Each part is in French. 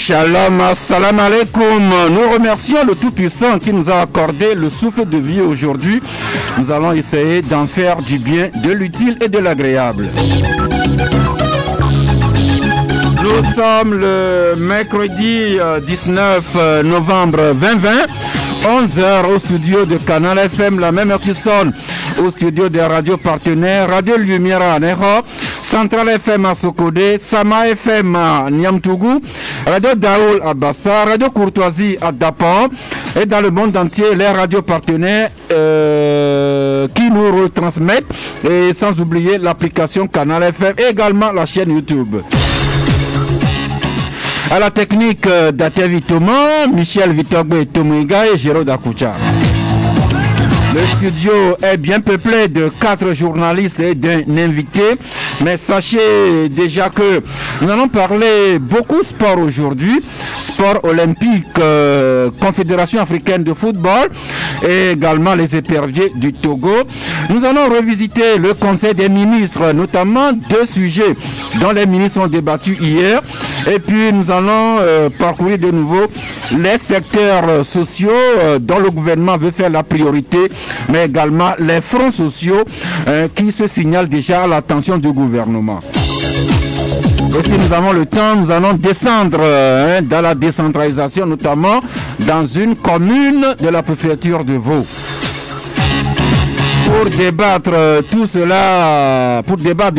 Shalom, assalamu alaikum. Nous remercions le Tout-Puissant qui nous a accordé le souffle de vie aujourd'hui. Nous allons essayer d'en faire du bien, de l'utile et de l'agréable. Nous sommes le mercredi 19 novembre 2020. 11h au studio de Canal FM, la même heure qui sonne au studio des radios partenaires, Radio Lumière à Nero, Central FM à Sokodé, Sama FM à Niamtougou, Radio Daoul à Bassa, Radio Courtoisie à Dapan et dans le monde entier les radios partenaires qui nous retransmettent, et sans oublier l'application Canal FM et également la chaîne YouTube. À la technique d'Atevi Thomas, Michel Vitogbe Tomoiga et Géraud Akoucha. Le studio est bien peuplé de 4 journalistes et d'un invité. Mais sachez déjà que nous allons parler beaucoup sport aujourd'hui. Sport olympique, Confédération africaine de football et également les éperviers du Togo. Nous allons revisiter le Conseil des ministres, notamment 2 sujets dont les ministres ont débattu hier. Et puis nous allons parcourir de nouveau les secteurs sociaux dont le gouvernement veut faire la priorité, mais également les fronts sociaux qui se signalent déjà à l'attention du gouvernement. Et si nous avons le temps, nous allons descendre dans la décentralisation, notamment dans une commune de la préfecture de Vaud. Pour débattre de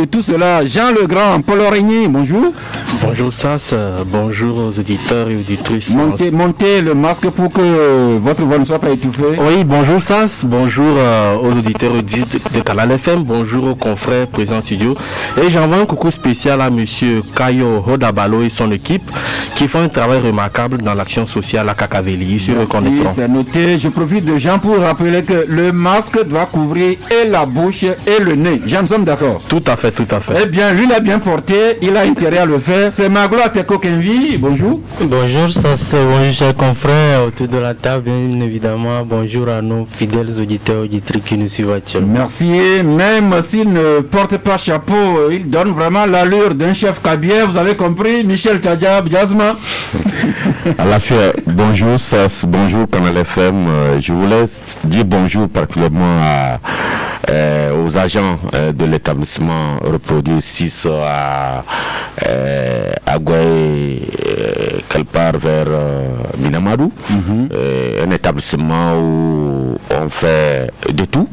tout cela, Jean Legrand, Paul Origny, bonjour. Bonjour Sass, bonjour aux auditeurs et auditrices. Montez le masque pour que votre voix ne soit pas étouffée. Oui, bonjour Sass, bonjour aux auditeurs de Canal FM, bonjour aux confrères présents en studio. Et j'envoie un coucou spécial à monsieur Kayo Hodabalo et son équipe qui font un travail remarquable dans l'action sociale à Kakaveli. C'est noté. Je profite de Jean pour rappeler que le masque doit couvrir et la bouche et le nez. Jean, nous sommes d'accord? Tout à fait, tout à fait. Eh bien, lui l'a bien porté, il a intérêt à le faire. C'est Maglo Ateko Kenvi, bonjour. Bonjour, bonjour chers confrères autour de la table, bien évidemment. Bonjour à nos fidèles auditeurs et auditrices qui nous suivent actuellement. Merci. Même s'il ne porte pas chapeau, il donne vraiment l'allure d'un chef cabier. Vous avez compris, Michel Tadjab, Jasma. À la fin, bonjour Sass, bonjour Canal FM. Je voulais dire bonjour particulièrement aux agents de l'établissement reproduit 6 à Gouaï, quelque part vers Minamadou, un établissement où on fait de tout.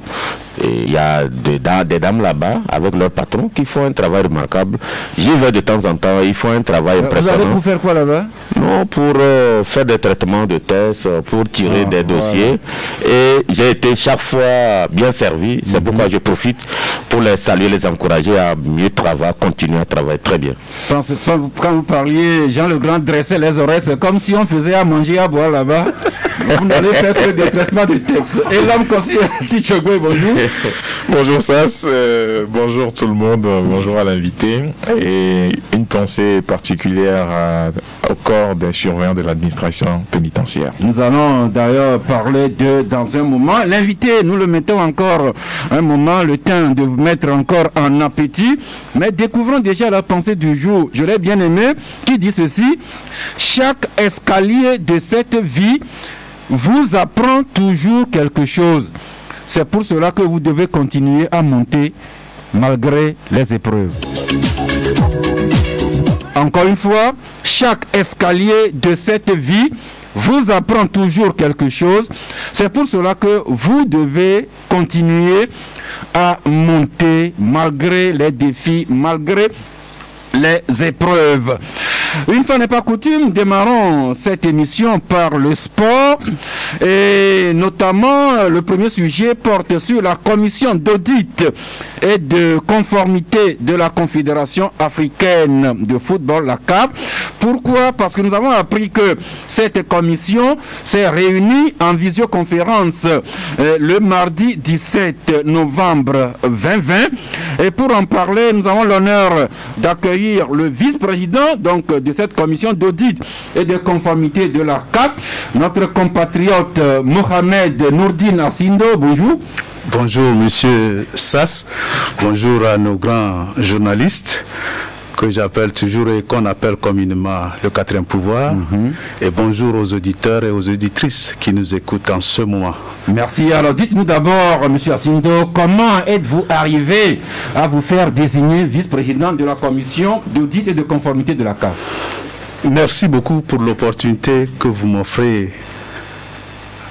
Il y a des dames là-bas avec leur patron qui font un travail remarquable. J'y vais de temps en temps, ils font un travail impressionnant. Vous allez pour faire quoi là-bas? Non, pour faire des traitements de tests, pour tirer des dossiers. Et j'ai été chaque fois bien servi. C'est pourquoi je profite pour les saluer, les encourager à mieux travailler, continuer à travailler très bien. Quand vous parliez, Jean Legrand dressait les oreilles, c'est comme si on faisait à manger, à boire là-bas. Vous n'allez faire que des traitements de texte. Et l'homme conseiller, Tichogwe, bonjour. Bonjour Sass, bonjour tout le monde, bonjour à l'invité. Et une pensée particulière au corps des surveillants de l'administration pénitentiaire. Nous allons d'ailleurs parler dans un moment. L'invité, nous le mettons encore un moment, le temps de vous mettre encore en appétit. Mais découvrons déjà la pensée du jour. Je l'ai bien aimé, qui dit ceci: chaque escalier de cette vie vous apprend toujours quelque chose. C'est pour cela que vous devez continuer à monter malgré les épreuves. Encore une fois, chaque escalier de cette vie vous apprend toujours quelque chose. C'est pour cela que vous devez continuer à monter malgré les défis, malgré les épreuves. Une fois n'est pas coutume, démarrons cette émission par le sport et notamment le premier sujet porte sur la commission d'audit et de conformité de la Confédération africaine de football, la CAF. Pourquoi? Parce que nous avons appris que cette commission s'est réunie en visioconférence le mardi 17 novembre 2020. Et pour en parler, nous avons l'honneur d'accueillir le vice-président de cette commission d'audit et de conformité de la CAF, notre compatriote Mohamed Nourdine Assindo. Bonjour. Bonjour Monsieur Sass, bonjour à nos grands journalistes. que j'appelle toujours et qu'on appelle communément le quatrième pouvoir. Et bonjour aux auditeurs et aux auditrices qui nous écoutent en ce moment. Merci. Alors dites-nous d'abord, M. Assindo, comment êtes-vous arrivé à vous faire désigner vice-président de la commission d'audit et de conformité de la CAF? Merci beaucoup pour l'opportunité que vous m'offrez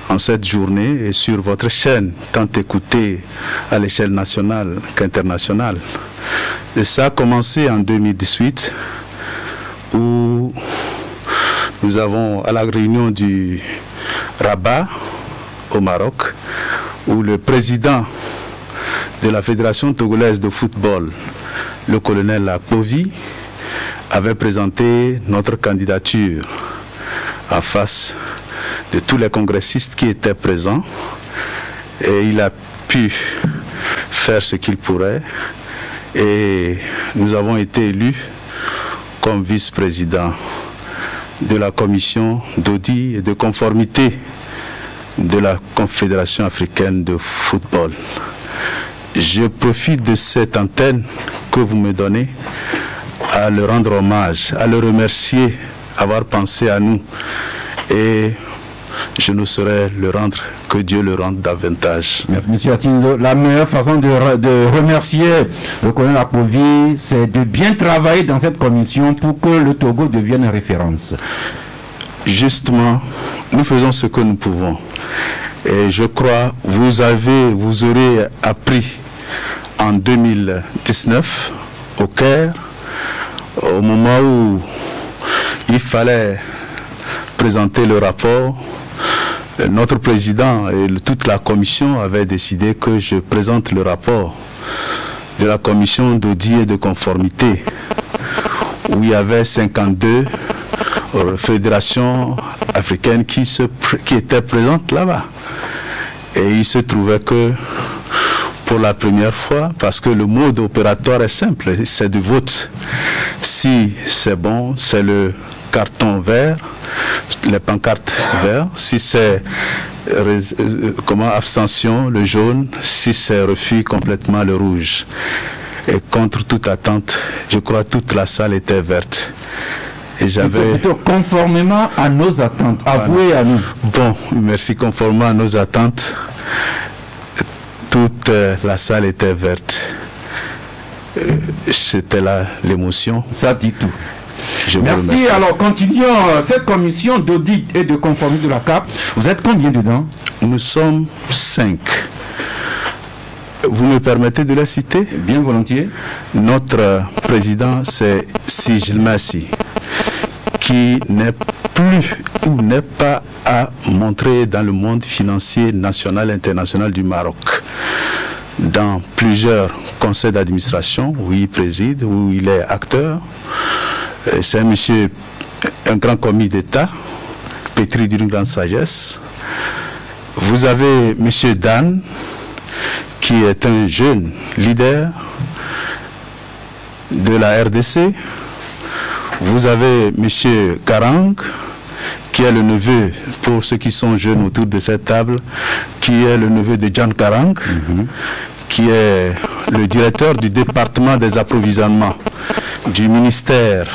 en cette journée et sur votre chaîne, tant écoutée à l'échelle nationale qu'internationale. Et ça a commencé en 2018, où nous avons, à la réunion du Rabat, au Maroc, où le président de la Fédération togolaise de football, le colonel Akpovi, avait présenté notre candidature en face de tous les congressistes qui étaient présents, et il a pu faire ce qu'il pourrait, et nous avons été élus comme vice-président de la commission d'audit et de conformité de la Confédération africaine de football. Je profite de cette antenne que vous me donnez à le rendre hommage, à le remercier d'avoir pensé à nous, et je ne saurais le rendre que Dieu le rende davantage. Merci, M. Assindo. La meilleure façon de remercier le colonel Akpovi, c'est de bien travailler dans cette commission pour que le Togo devienne une référence. Justement, nous faisons ce que nous pouvons. Et je crois vous aurez appris en 2019 au Caire, au moment où il fallait présenter le rapport, notre président et toute la commission avaient décidé que je présente le rapport de la commission d'audit et de conformité, où il y avait 52 fédérations africaines qui étaient présentes là-bas. Et il se trouvait que pour la première fois, parce que le mode opératoire est simple, c'est du vote. Si c'est bon, c'est le carton vert, les pancartes vertes. Si c'est abstention, le jaune. Si c'est refus, complètement le rouge. Et contre toute attente, je crois toute la salle était verte. Et j'avais... Conformément à nos attentes, avouez à nous. Bon, merci. Conformément à nos attentes, toute la salle était verte. C'était là l'émotion. Ça dit tout. Merci. Alors continuons cette commission d'audit et de conformité de la CAF. Vous êtes combien dedans? Nous sommes 5. Vous me permettez de les citer? Bien volontiers. Notre président, c'est Sigil Massi, qui n'est plus ou n'est pas à montrer dans le monde financier national et international du Maroc. Dans plusieurs conseils d'administration où il préside, où il est acteur. C'est un monsieur, un grand commis d'État, pétri d'une grande sagesse. Vous avez monsieur Dan, qui est un jeune leader de la RDC. Vous avez monsieur Garang, qui est le neveu, pour ceux qui sont jeunes autour de cette table, qui est le neveu de John Garang, qui est le directeur du département des approvisionnements du ministère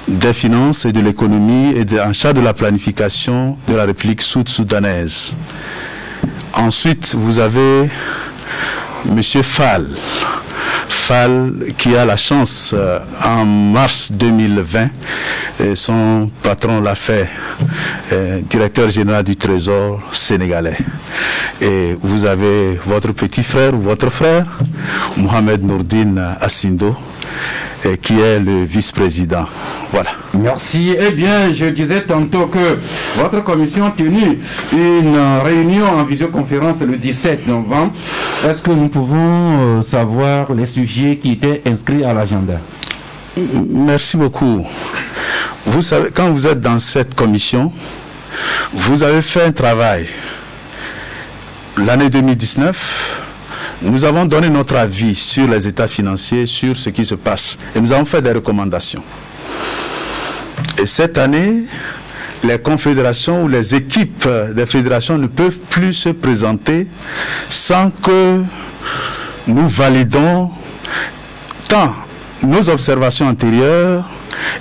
des Finances et de l'économie et en charge de la planification de la République sud-soudanaise. Ensuite, vous avez monsieur Fall, qui a la chance en mars 2020, son patron l'a fait directeur général du Trésor sénégalais. Et vous avez votre petit frère ou votre frère, Mohamed Nourdine Assindo, qui est le vice-président. Voilà. Merci. Eh bien, je disais tantôt que votre commission a tenu une réunion en visioconférence le 17 novembre. Est-ce que nous pouvons savoir les sujets qui étaient inscrits à l'agenda? Merci beaucoup. Vous savez, quand vous êtes dans cette commission, vous avez fait un travail. L'année 2019, nous avons donné notre avis sur les états financiers, sur ce qui se passe. Et nous avons fait des recommandations. Et cette année, les confédérations ou les équipes des fédérations ne peuvent plus se présenter sans que nous validons tant nos observations antérieures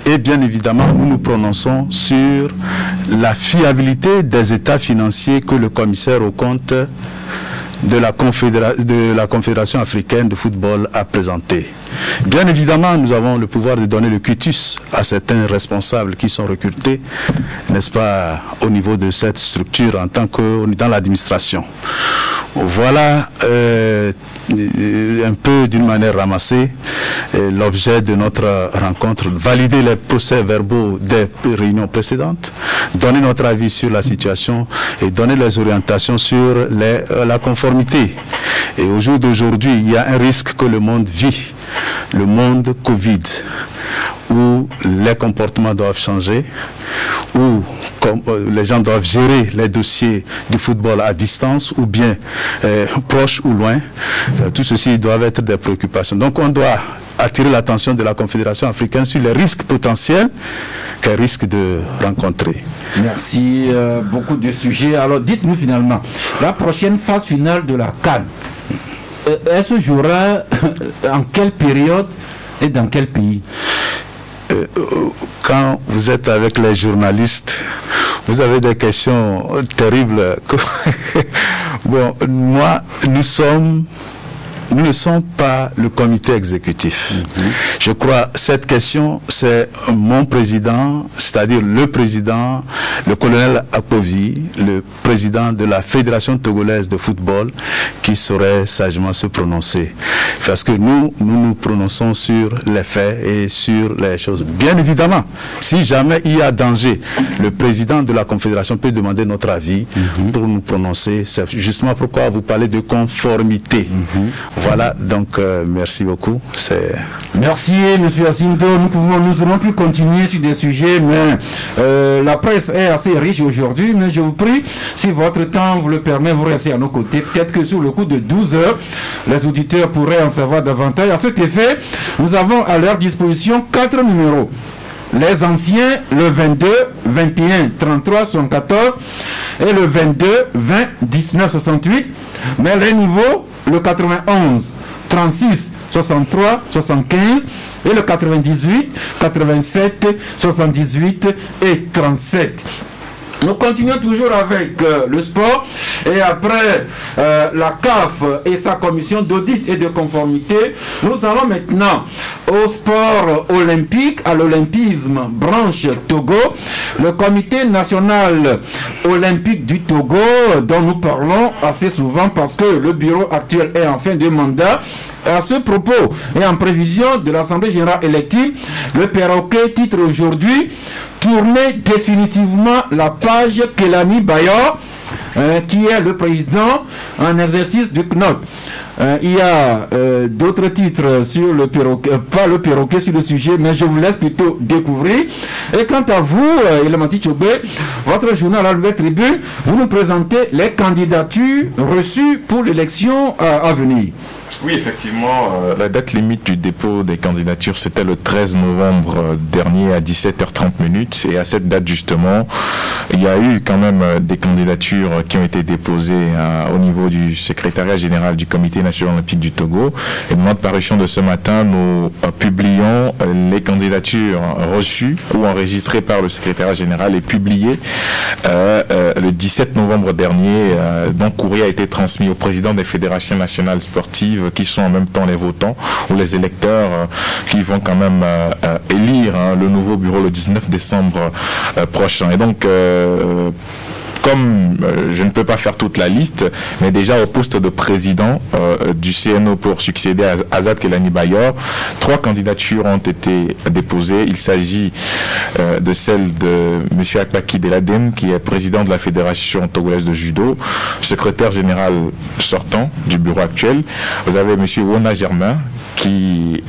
et bien évidemment nous nous prononçons sur la fiabilité des états financiers que le commissaire aux comptes de la Confédération africaine de football a présenté. Bien évidemment, nous avons le pouvoir de donner le quitus à certains responsables qui sont recrutés, n'est-ce pas, au niveau de cette structure en tant que dans l'administration. Voilà un peu d'une manière ramassée l'objet de notre rencontre, valider les procès-verbaux des réunions précédentes, donner notre avis sur la situation et donner les orientations sur la conformité. Et au jour d'aujourd'hui, il y a un risque que le monde vit, le monde Covid, où les comportements doivent changer, où les gens doivent gérer les dossiers du football à distance ou bien proche ou loin. Tout ceci doit être des préoccupations. Donc on doit attirer l'attention de la Confédération africaine sur les risques potentiels qu'elle risque de rencontrer. Merci, beaucoup de sujets. Alors dites-nous finalement, la prochaine phase finale de la CAN, elle se jouera en quelle période et dans quel pays? Quand vous êtes avec les journalistes, vous avez des questions terribles. Bon, moi, nous ne sommes pas le comité exécutif. Je crois que cette question, c'est mon président, c'est-à-dire le président, le colonel Akovi, le président de la Fédération togolaise de football, qui saurait sagement se prononcer. Parce que nous nous prononçons sur les faits et sur les choses. Bien évidemment, si jamais il y a danger, le président de la Confédération peut demander notre avis pour nous prononcer. C'est justement pourquoi vous parlez de conformité. Voilà, donc merci beaucoup. Merci, M. Jacinto. Nous aurons pu continuer sur des sujets, mais la presse est assez riche aujourd'hui. Mais je vous prie, si votre temps vous le permet, vous restez à nos côtés. Peut-être que sur le coup de 12 heures, les auditeurs pourraient en savoir davantage. À cet effet, nous avons à leur disposition 4 numéros. Les anciens, le 22, 21, 33, 74 et le 22, 20, 19, 68. Mais les nouveaux, le 91, 36, 63, 75 et le 98, 87, 78 et 37. Nous continuons toujours avec le sport et après la CAF et sa commission d'audit et de conformité, nous allons maintenant au sport olympique, à l'olympisme branche Togo. Le comité national olympique du Togo, dont nous parlons assez souvent parce que le bureau actuel est en fin de mandat. À ce propos et en prévision de l'Assemblée générale élective, le perroquet titre aujourd'hui « Tourner définitivement la page Kelani Bayor », qui est le président en exercice du CNOT. Il y a d'autres titres sur le perroquet, pas le perroquet sur le sujet, mais je vous laisse plutôt découvrir. Et quant à vous, Elementi Tchobé, votre journal à Nouvelle Tribune, vous nous présentez les candidatures reçues pour l'élection à venir. Oui, effectivement, la date limite du dépôt des candidatures, c'était le 13 novembre dernier à 17h30. Et à cette date, justement, il y a eu quand même des candidatures qui ont été déposées au niveau du secrétariat général du Comité national olympique du Togo. Et dans notre parution de ce matin, nous publions les candidatures reçues ou enregistrées par le secrétariat général et publiées le 17 novembre dernier. Donc, courrier a été transmis au président des fédérations nationales sportives qui sont en même temps les votants ou les électeurs qui vont quand même élire le nouveau bureau le 19 décembre prochain. Et donc, comme je ne peux pas faire toute la liste, mais déjà au poste de président du CNO pour succéder à Azad Kelani Bayor, 3 candidatures ont été déposées. Il s'agit de celle de M. Akpaki Deladem, qui est président de la Fédération togolaise de judo, secrétaire général sortant du bureau actuel. Vous avez M. Wona Germain, qui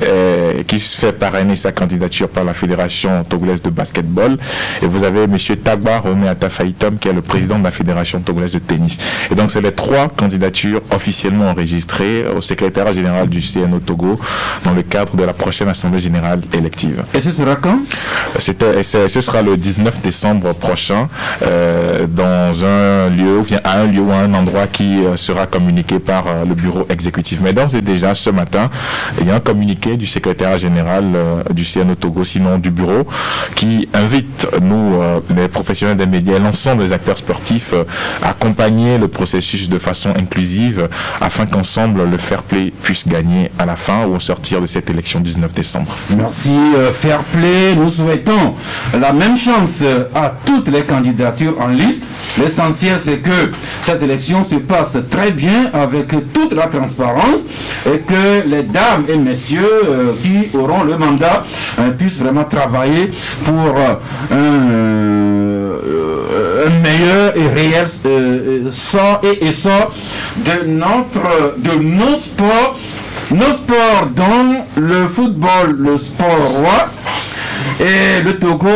fait parrainer sa candidature par la Fédération togolaise de basketball. Et vous avez M. Tagba Romeata Faïtom, qui est le président président de la Fédération togolaise de tennis. Et donc, c'est les 3 candidatures officiellement enregistrées au secrétariat général du CNO Togo dans le cadre de la prochaine Assemblée générale élective. Et ce sera quand? Ce sera le 19 décembre prochain dans un lieu, ou bien à un lieu ou à un endroit qui sera communiqué par le bureau exécutif. Mais d'ores et déjà, ce matin, il y a un communiqué du secrétariat général du CNO Togo, sinon du bureau, qui invite nous, les professionnels des médias, l'ensemble des acteurs sportifs, à accompagner le processus de façon inclusive afin qu'ensemble le fair play puisse gagner à la fin ou au sortir de cette élection 19 décembre. Merci Fair Play. Nous souhaitons la même chance à toutes les candidatures en liste. L'essentiel, c'est que cette élection se passe très bien avec toute la transparence et que les dames et messieurs qui auront le mandat puissent vraiment travailler pour un meilleur et réel sort et essor de nos sports. Nos sports, dont le football, le sport roi, et le Togo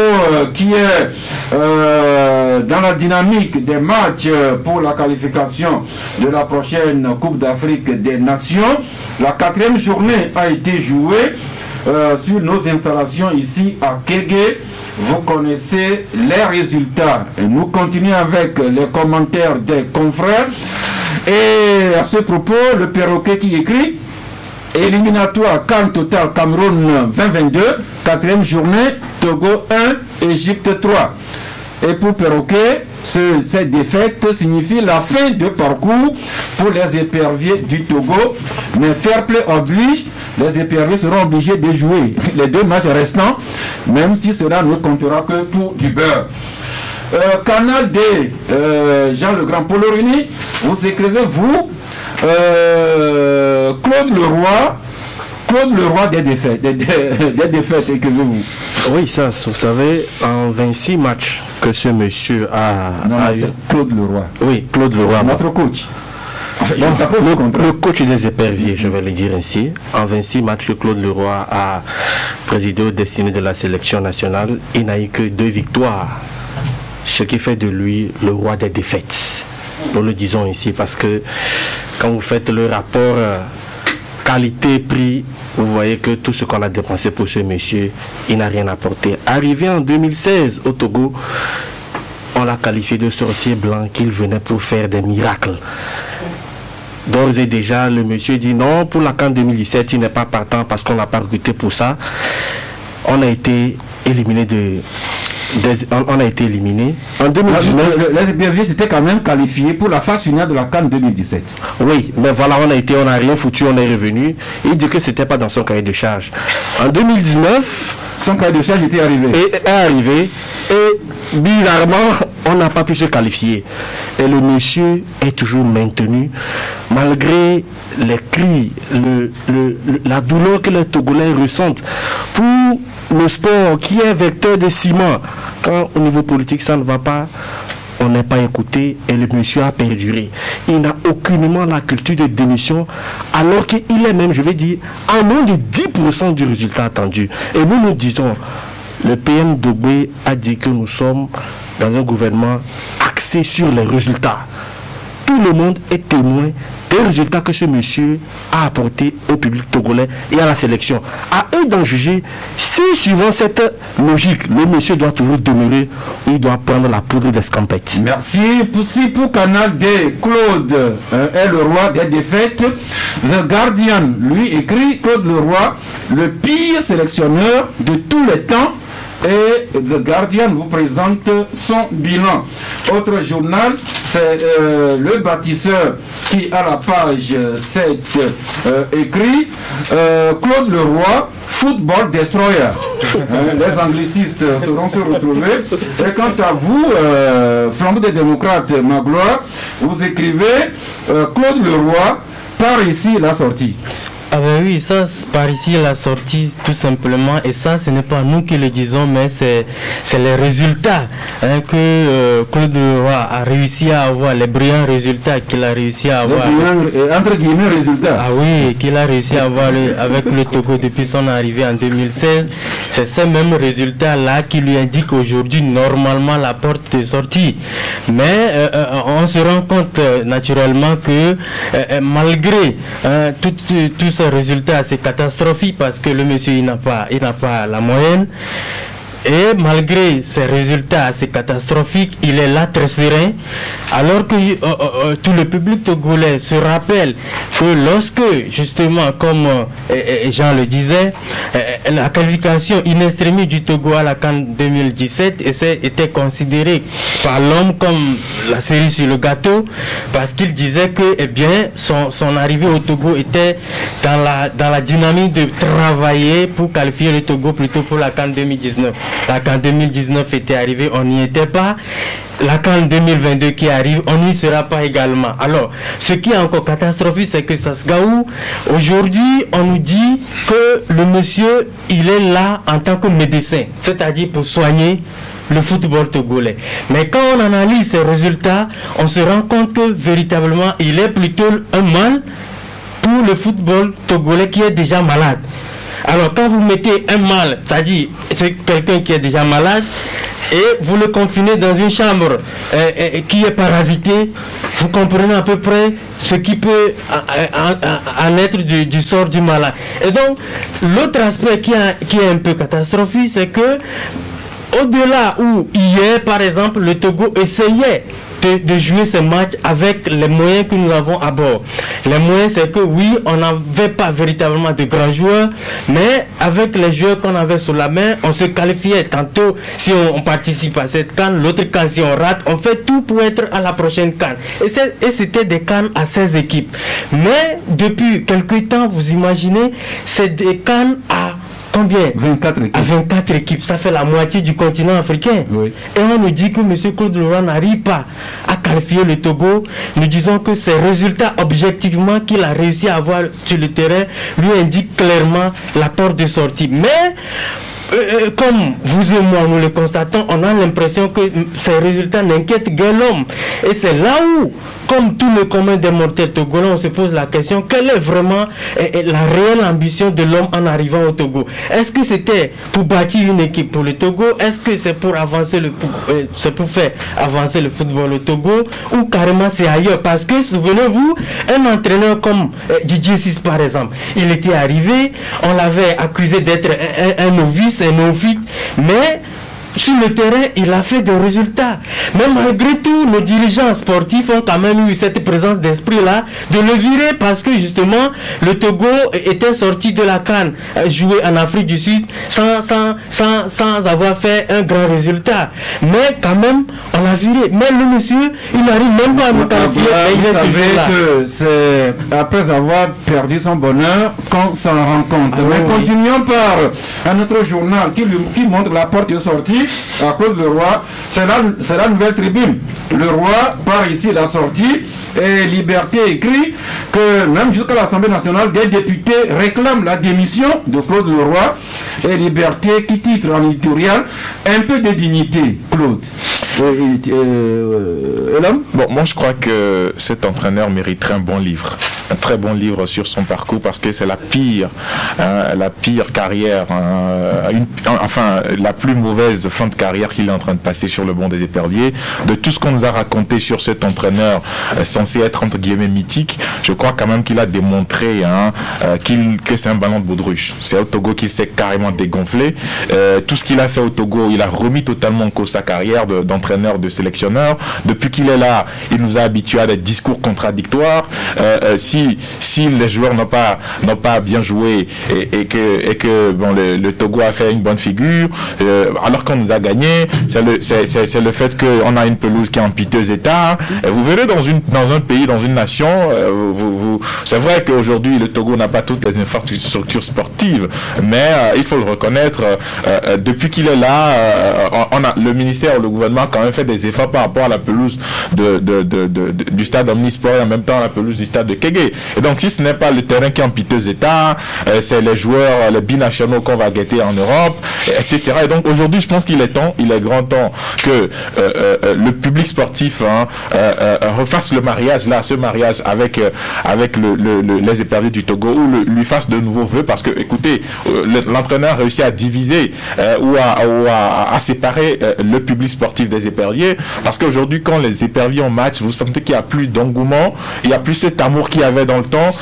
qui est dans la dynamique des matchs pour la qualification de la prochaine Coupe d'Afrique des Nations. La 4e journée a été jouée sur nos installations ici à Kégué. Vous connaissez les résultats. Et nous continuons avec les commentaires des confrères. Et à ce propos, le perroquet qui écrit: éliminatoire CAN Total Cameroun 2022, 4e journée, Togo 1, Égypte 3. Et pour Perroquet, cette défaite signifie la fin de parcours pour les éperviers du Togo. Mais Fair Play oblige, les éperviers seront obligés de jouer les 2 matchs restants, même si cela ne comptera que pour du beurre. Canal D, Jean Le Grand Polo Runi, vous écrivez, vous, Claude Leroy des défaites, des défaites, écrivez-vous. Oui, ça, vous savez, en 26 matchs que ce monsieur a eu. C'est Claude Leroy. Oui, Claude Leroy. Notre coach. Enfin, le coach des éperviers, je vais le dire ainsi. En 26 matchs que Claude Leroy a présidé au destiné de la sélection nationale, il n'a eu que 2 victoires. Ce qui fait de lui le roi des défaites. Nous le disons ici parce que quand vous faites le rapport qualité-prix, vous voyez que tout ce qu'on a dépensé pour ce monsieur, il n'a rien apporté. Arrivé en 2016 au Togo, on l'a qualifié de sorcier blanc, qu'il venait pour faire des miracles. D'ores et déjà, le monsieur dit non, pour la CAN 2017, il n'est pas partant parce qu'on n'a pas recruté pour ça. On a été éliminé on a été éliminé. En 2019, les éperviers s'étaient quand même qualifiés pour la phase finale de la CAN 2017. Oui, mais voilà, on n'a rien foutu, on est revenu. Il dit que c'était pas dans son cahier de charge. En 2019, son cahier de charge était arrivé. Et bizarrement, on n'a pas pu se qualifier. Et le monsieur est toujours maintenu, malgré les cris, la douleur que les Togolais ressentent pour le sport qui est vecteur de ciment. Quand au niveau politique ça ne va pas, on n'est pas écouté et le monsieur a perduré. Il n'a aucunement la culture de démission alors qu'il est même, je vais dire, à moins de 10% du résultat attendu. Et nous disons, le PM Dogbe a dit que nous sommes dans un gouvernement axé sur les résultats. Tout le monde est témoin des résultats que ce monsieur a apportés au public togolais et à la sélection. À eux d'en juger si, suivant cette logique, le monsieur doit toujours demeurer ou il doit prendre la poudre d'escampette. Merci. Pour Canal D, Claude est le roi des défaites. The Guardian, lui, écrit Claude Leroy, le pire sélectionneur de tous les temps. Et The Guardian vous présente son bilan. Autre journal, c'est le bâtisseur qui à la page 7 écrit Claude Leroy, Football Destroyer. Les anglicistes seront se retrouver. Et quant à vous, flambeau des démocrates, Magloire, vous écrivez Claude Leroy, par ici la sortie. Ah ben oui, ça, par ici, la sortie, tout simplement, et ça, ce n'est pas nous qui le disons, mais c'est les résultats que Claude Leroy a réussi à avoir, les brillants résultats qu'il a réussi à avoir. Entre guillemets, résultats. Ah oui, qu'il a réussi à avoir avec le Togo depuis son arrivée en 2016. C'est ces mêmes résultats-là qui lui indiquent aujourd'hui, normalement, la porte de sortie. Mais on se rend compte, naturellement, que malgré tous ces résultats, c'est catastrophique parce que le monsieur il n'a pas la moyenne. Et malgré ces résultats assez catastrophiques, il est là très serein, alors que tout le public togolais se rappelle que lorsque, justement, comme Jean le disait, la qualification in extremis du Togo à la CAN 2017 était considérée par l'homme comme la cerise sur le gâteau, parce qu'il disait que son arrivée au Togo était dans la dynamique de travailler pour qualifier le Togo plutôt pour la CAN 2019. La CAN 2019 était arrivée, on n'y était pas. La CAN 2022 qui arrive, on n'y sera pas également. Alors, ce qui est encore catastrophique, c'est que Sasgaou, aujourd'hui, on nous dit que le monsieur, il est là en tant que médecin, c'est-à-dire pour soigner le football togolais. Mais quand on analyse ces résultats, on se rend compte que véritablement, il est plutôt un mal pour le football togolais qui est déjà malade. Alors quand vous mettez un mal, c'est-à-dire c'est quelqu'un qui est déjà malade, et vous le confinez dans une chambre qui est parasitée, vous comprenez à peu près ce qui peut en être du sort du malade. Et donc, l'autre aspect qui est un peu catastrophique, c'est que au-delà où hier, par exemple, le Togo essayait de jouer ce match avec les moyens que nous avons à bord. Les moyens, c'est que oui, on n'avait pas véritablement de grands joueurs, mais avec les joueurs qu'on avait sous la main, on se qualifiait. Tantôt, si on participe à cette CAN, l'autre CAN, si on rate, on fait tout pour être à la prochaine CAN. Et c'était des CAN à 16 équipes. Mais depuis quelques temps, vous imaginez, c'est des CAN à combien? 24 équipes. À 24 équipes, ça fait la moitié du continent africain. Oui. Et on nous dit que M. Claude Leroy n'arrive pas à qualifier le Togo. Nous disons que ces résultats objectivement qu'il a réussi à avoir sur le terrain lui indiquent clairement la porte de sortie. Mais comme vous et moi nous le constatons, on a l'impression que ces résultats n'inquiètent guère l'homme. Et c'est là où, comme tout le commun des mortels togolais, on se pose la question, quelle est vraiment la réelle ambition de l'homme en arrivant au Togo? Est-ce que c'était pour bâtir une équipe pour le Togo? Est-ce que c'est pour avancer c'est pour faire avancer le football au Togo? Ou carrément c'est ailleurs? Parce que, souvenez-vous, un entraîneur comme Didier Sis par exemple, il était arrivé, on l'avait accusé d'être un novice, un néophyte, mais sur le terrain, il a fait des résultats. Mais malgré tout, nos dirigeants sportifs ont quand même eu cette présence d'esprit-là de le virer parce que justement, le Togo était sorti de la CAN, joué en Afrique du Sud sans avoir fait un grand résultat. Mais quand même, on l'a viré. Mais le monsieur, il n'arrive même pas à nous qualifier. Vous savez que c'est après avoir perdu son bonheur qu'on s'en rend compte. Ah, mais oui. continuons par un autre journal qui montre la porte de sortie. À Claude Leroy, c'est la Nouvelle Tribune. Le roi par ici la sortie et Liberté écrit que même jusqu'à l'Assemblée nationale, des députés réclament la démission de Claude Leroy et Liberté qui titre en éditorial un peu de dignité, Claude. Bon, moi je crois que cet entraîneur mériterait un bon livre, un très bon livre sur son parcours parce que c'est la pire carrière, enfin la plus mauvaise fin de carrière qu'il est en train de passer sur le banc des éperviers. De tout ce qu'on nous a raconté sur cet entraîneur censé être entre guillemets mythique, je crois quand même qu'il a démontré que c'est un ballon de baudruche. C'est au Togo qu'il s'est carrément dégonflé. Tout ce qu'il a fait au Togo, il a remis totalement en cause sa carrière d'entraîneur, de sélectionneur. Depuis qu'il est là, il nous a habitués à des discours contradictoires. Si les joueurs n'ont pas bien joué et que bon, le Togo a fait une bonne figure, alors qu'on nous a gagné, c'est le fait qu'on a une pelouse qui est en piteux état. Et vous verrez dans un pays, dans une nation, tout. C'est vrai qu'aujourd'hui, le Togo n'a pas toutes les infrastructures sportives, mais il faut le reconnaître, depuis qu'il est là, le ministère ou le gouvernement a quand même fait des efforts par rapport à la pelouse du stade Omnisport et en même temps la pelouse du stade de Kégué. Et donc, si ce n'est pas le terrain qui est en piteux état, c'est les joueurs, les binationaux qu'on va guetter en Europe, etc. Et donc, aujourd'hui, je pense qu'il est grand temps que le public sportif refasse le mariage là, ce mariage avec les éperviers du Togo, ou lui fasse de nouveaux vœux, parce que écoutez, l'entraîneur a réussi à diviser ou à séparer le public sportif des éperviers, parce qu'aujourd'hui quand les éperviers ont match, vous sentez qu'il n'y a plus d'engouement, il n'y a plus cet amour qu'il y avait dans le temps.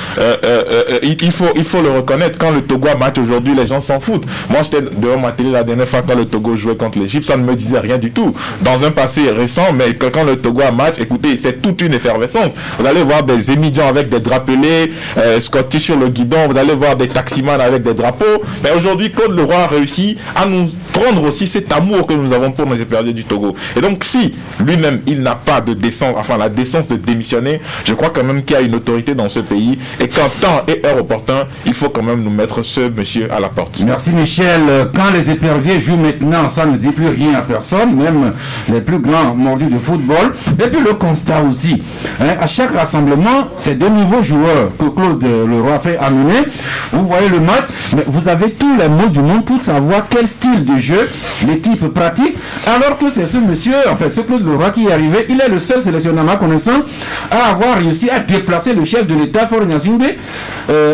Il faut le reconnaître, quand le Togo a match aujourd'hui, les gens s'en foutent. Moi j'étais devant ma télé la dernière fois quand le Togo jouait contre l'Égypte, ça ne me disait rien du tout. Dans un passé récent, mais quand le Togo a match, écoutez, c'est toute une effervescence. Vous allez voir des émigrants avec des drapelés, scottis sur le guidon, vous allez voir des taximans avec des drapeaux. Mais aujourd'hui, Claude Leroy a réussi à nous prendre aussi cet amour que nous avons pour nos éperviers du Togo. Et donc, si lui-même, il n'a pas de décence, enfin la décence de démissionner, je crois quand même qu'il y a une autorité dans ce pays, et qu'en temps et heure opportun, il faut quand même nous mettre ce monsieur à la porte. Merci Michel. Quand les éperviers jouent maintenant, ça ne dit plus rien à personne, même les plus grands mordus de football. Et puis le constat aussi, à chaque rassemblement, c'est de nouveaux joueurs que Claude Leroy fait amener. Vous voyez le match, mais vous avez tous les mots du monde pour savoir quel style de jeu l'équipe pratique, alors que c'est ce monsieur, enfin ce Claude Leroy qui est arrivé, il est le seul sélectionneur à ma connaissance à avoir réussi à déplacer le chef de l'État, Faure Gnassingbé,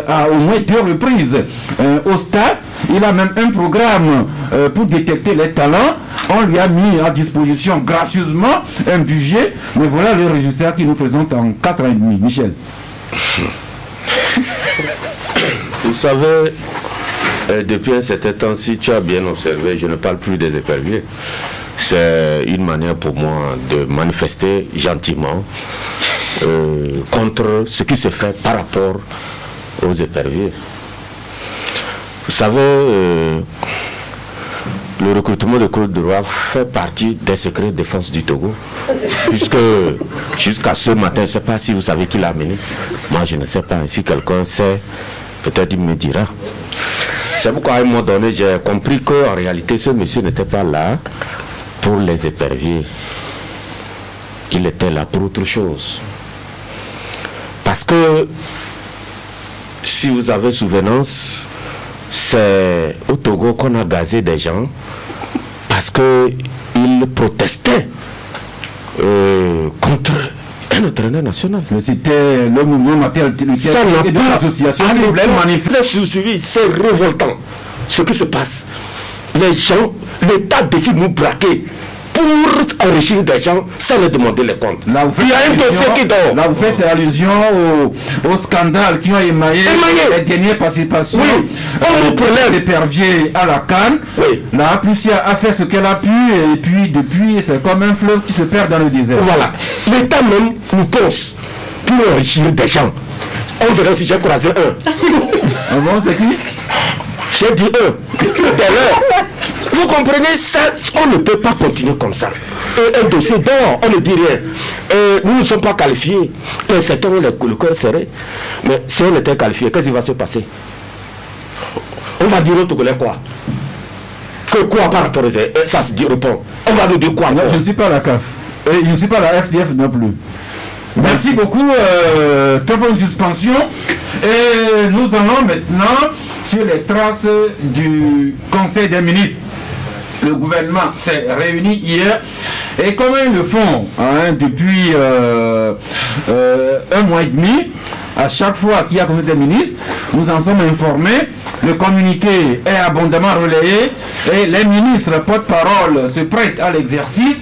à au moins 2 reprises au stade. Il a même un programme pour détecter les talents. On lui a mis à disposition gracieusement un budget, mais voilà le résultat qu'il nous présente en 4 ans et demi. Michel. Vous savez, depuis un certain temps, si tu as bien observé, je ne parle plus des éperviers. C'est une manière pour moi de manifester gentiment contre ce qui se fait par rapport aux éperviers. Vous savez, le recrutement de Claude Leroy fait partie des secrets de défense du Togo, puisque jusqu'à ce matin, je ne sais pas si vous savez qui l'a amené. Moi, je ne sais pas. Si quelqu'un sait, peut-être il me dira. C'est pourquoi à un moment donné, j'ai compris qu'en réalité, ce monsieur n'était pas là pour les éperviers. Il était là pour autre chose. Parce que, si vous avez souvenance, c'est au Togo qu'on a gazé des gens parce qu'ils protestaient contre un entraîneur national. Mais c'était le mouvement matériel de l'association qui voulait manifester. C'est révoltant ce qui se passe. Les gens, l'État décide de nous braquer pour enrichir des gens sans leur demander les comptes. Là, il y a un dossier qui dort. Là, vous faites allusion au scandale qui ont émaillé les dernières participations. Oui. On nous prélève l'épervier à la CAN. Oui. La Russia a fait ce qu'elle a pu, et puis depuis, c'est comme un fleuve qui se perd dans le désert. Voilà. L'État même nous pose pour enrichir des gens. On verra si j'ai croisé un. Ah bon, c'est qui? J'ai dit un. D'ailleurs, vous comprenez ça, on ne peut pas continuer comme ça. Et un dossier dehors, on ne dit rien. Nous ne sommes pas qualifiés. Et certains ont le cœur serré. Mais si on était qualifié, qu'est-ce qui va se passer? On va dire au Togolais quoi? Que quoi par rapport à ça se dit répond. On va nous dire quoi? Non, je ne suis pas la CAF. Et je ne suis pas la FDF non plus. Merci beaucoup. Très bonne suspension. Et nous allons maintenant sur les traces du Conseil des ministres. Le gouvernement s'est réuni hier et comme ils le font depuis un mois et demi, à chaque fois qu'il y a Conseil des ministres, nous en sommes informés, le communiqué est abondamment relayé et les ministres porte-parole se prêtent à l'exercice.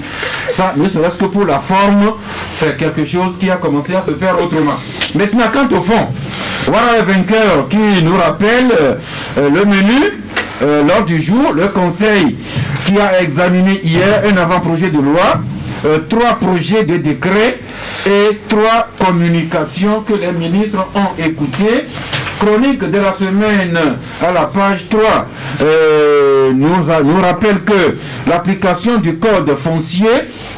Ça, ne serait-ce que pour la forme, c'est quelque chose qui a commencé à se faire autrement. Maintenant, quant au fond, voilà le vainqueur qui nous rappelle le menu. Lors du jour, le Conseil qui a examiné hier un avant-projet de loi, 3 projets de décret et 3 communications que les ministres ont écoutées. chronique de la semaine à la page 3 nous rappelle que l'application du code foncier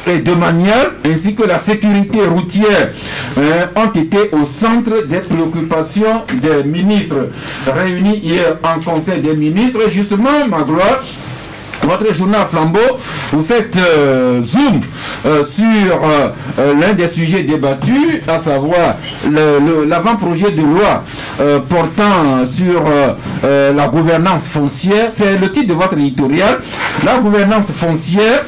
et domanial ainsi que la sécurité routière ont été au centre des préoccupations des ministres réunis hier en Conseil des ministres. Et justement, Magloire, votre journal Flambeau, vous faites zoom sur l'un des sujets débattus, à savoir l'avant-projet de loi portant sur la gouvernance foncière. C'est le titre de votre éditorial, la gouvernance foncière.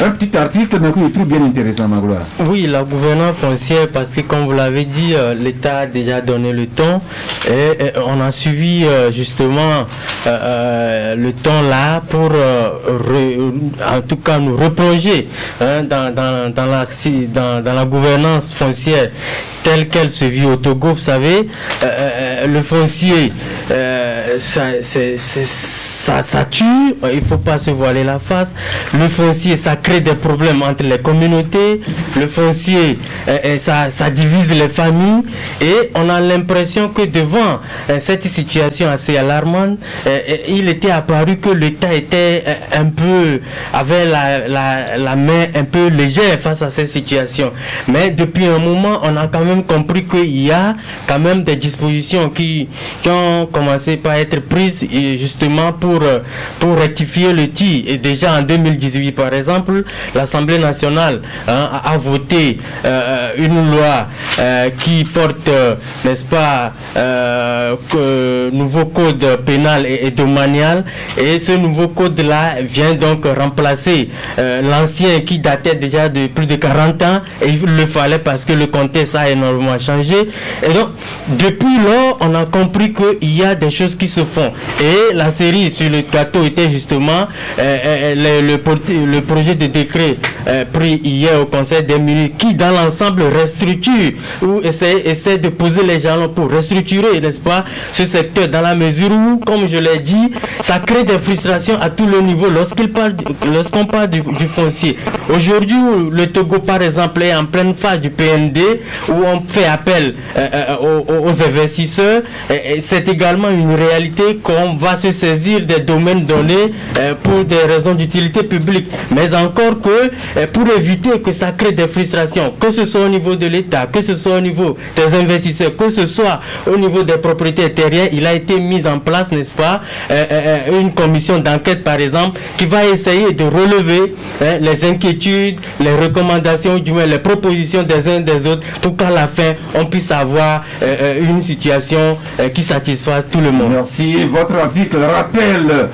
Un petit article, mais que je trouve bien intéressant, Magloire. Oui, la gouvernance foncière, parce que comme vous l'avez dit, l'État a déjà donné le ton et on a suivi justement le ton là pour en tout cas nous replonger dans la gouvernance foncière telle qu'elle se vit au Togo. Vous savez, le foncier, ça tue, il ne faut pas se voiler la face. Le foncier, ça crée des problèmes entre les communautés. Le foncier, ça divise les familles. Et on a l'impression que devant cette situation assez alarmante, il était apparu que l'État avait la main un peu légère face à cette situation. Mais depuis un moment, on a quand même compris qu'il y a quand même des dispositions qui ont commencé par être prises et justement pour rectifier le tir. Et déjà en 2018 par exemple, l'Assemblée nationale a voté une loi qui porte, n'est-ce pas, nouveau code pénal et domanial, et ce nouveau code là vient donc remplacer l'ancien qui datait déjà de plus de 40 ans, et il le fallait parce que le contexte a énormément changé. Et donc depuis lors on a compris qu'il y a des choses qui se font, et la série sur le gâteau était justement le projet de décret pris hier au Conseil des ministres qui dans l'ensemble restructure ou essaie de poser les jalons pour restructurer, n'est-ce pas, ce secteur, dans la mesure où, comme je l'ai dit, ça crée des frustrations à tous les niveaux lorsqu'on parle du foncier. Aujourd'hui, le Togo par exemple est en pleine phase du PND où on fait appel aux investisseurs. C'est également une réalité qu'on va se saisir des domaines donnés pour des raisons d'utilité publique, mais encore que pour éviter que ça crée des frustrations, que ce soit au niveau de l'État, que ce soit au niveau des investisseurs, que ce soit au niveau des propriétaires terriens, il a été mis en place, n'est-ce pas, une commission d'enquête par exemple qui va essayer de relever les inquiétudes, les recommandations, du moins les propositions des uns des autres, pour qu'à la fin on puisse avoir une situation qui satisfasse tout le monde. Merci. Votre article rappelle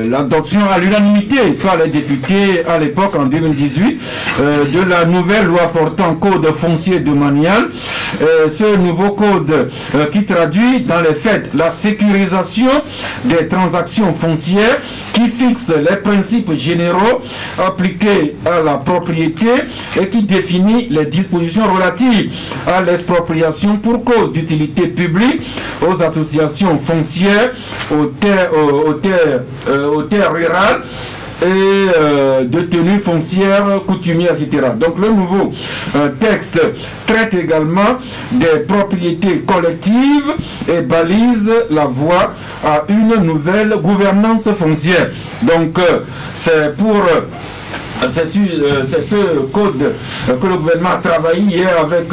l'adoption à l'unanimité par les députés à l'époque en 2018 de la nouvelle loi portant code foncier domanial. Ce nouveau code qui traduit dans les faits la sécurisation des transactions foncières, qui fixe les principes généraux appliqués à la propriété et qui définit les dispositions relatives à l'expropriation pour cause d'utilité publique, aux associations foncières, aux terres rurales et de tenues foncières, coutumières, etc. Donc le nouveau texte traite également des propriétés collectives et balise la voie à une nouvelle gouvernance foncière. Donc c'est pour... C'est ce code que le gouvernement a travaillé hier avec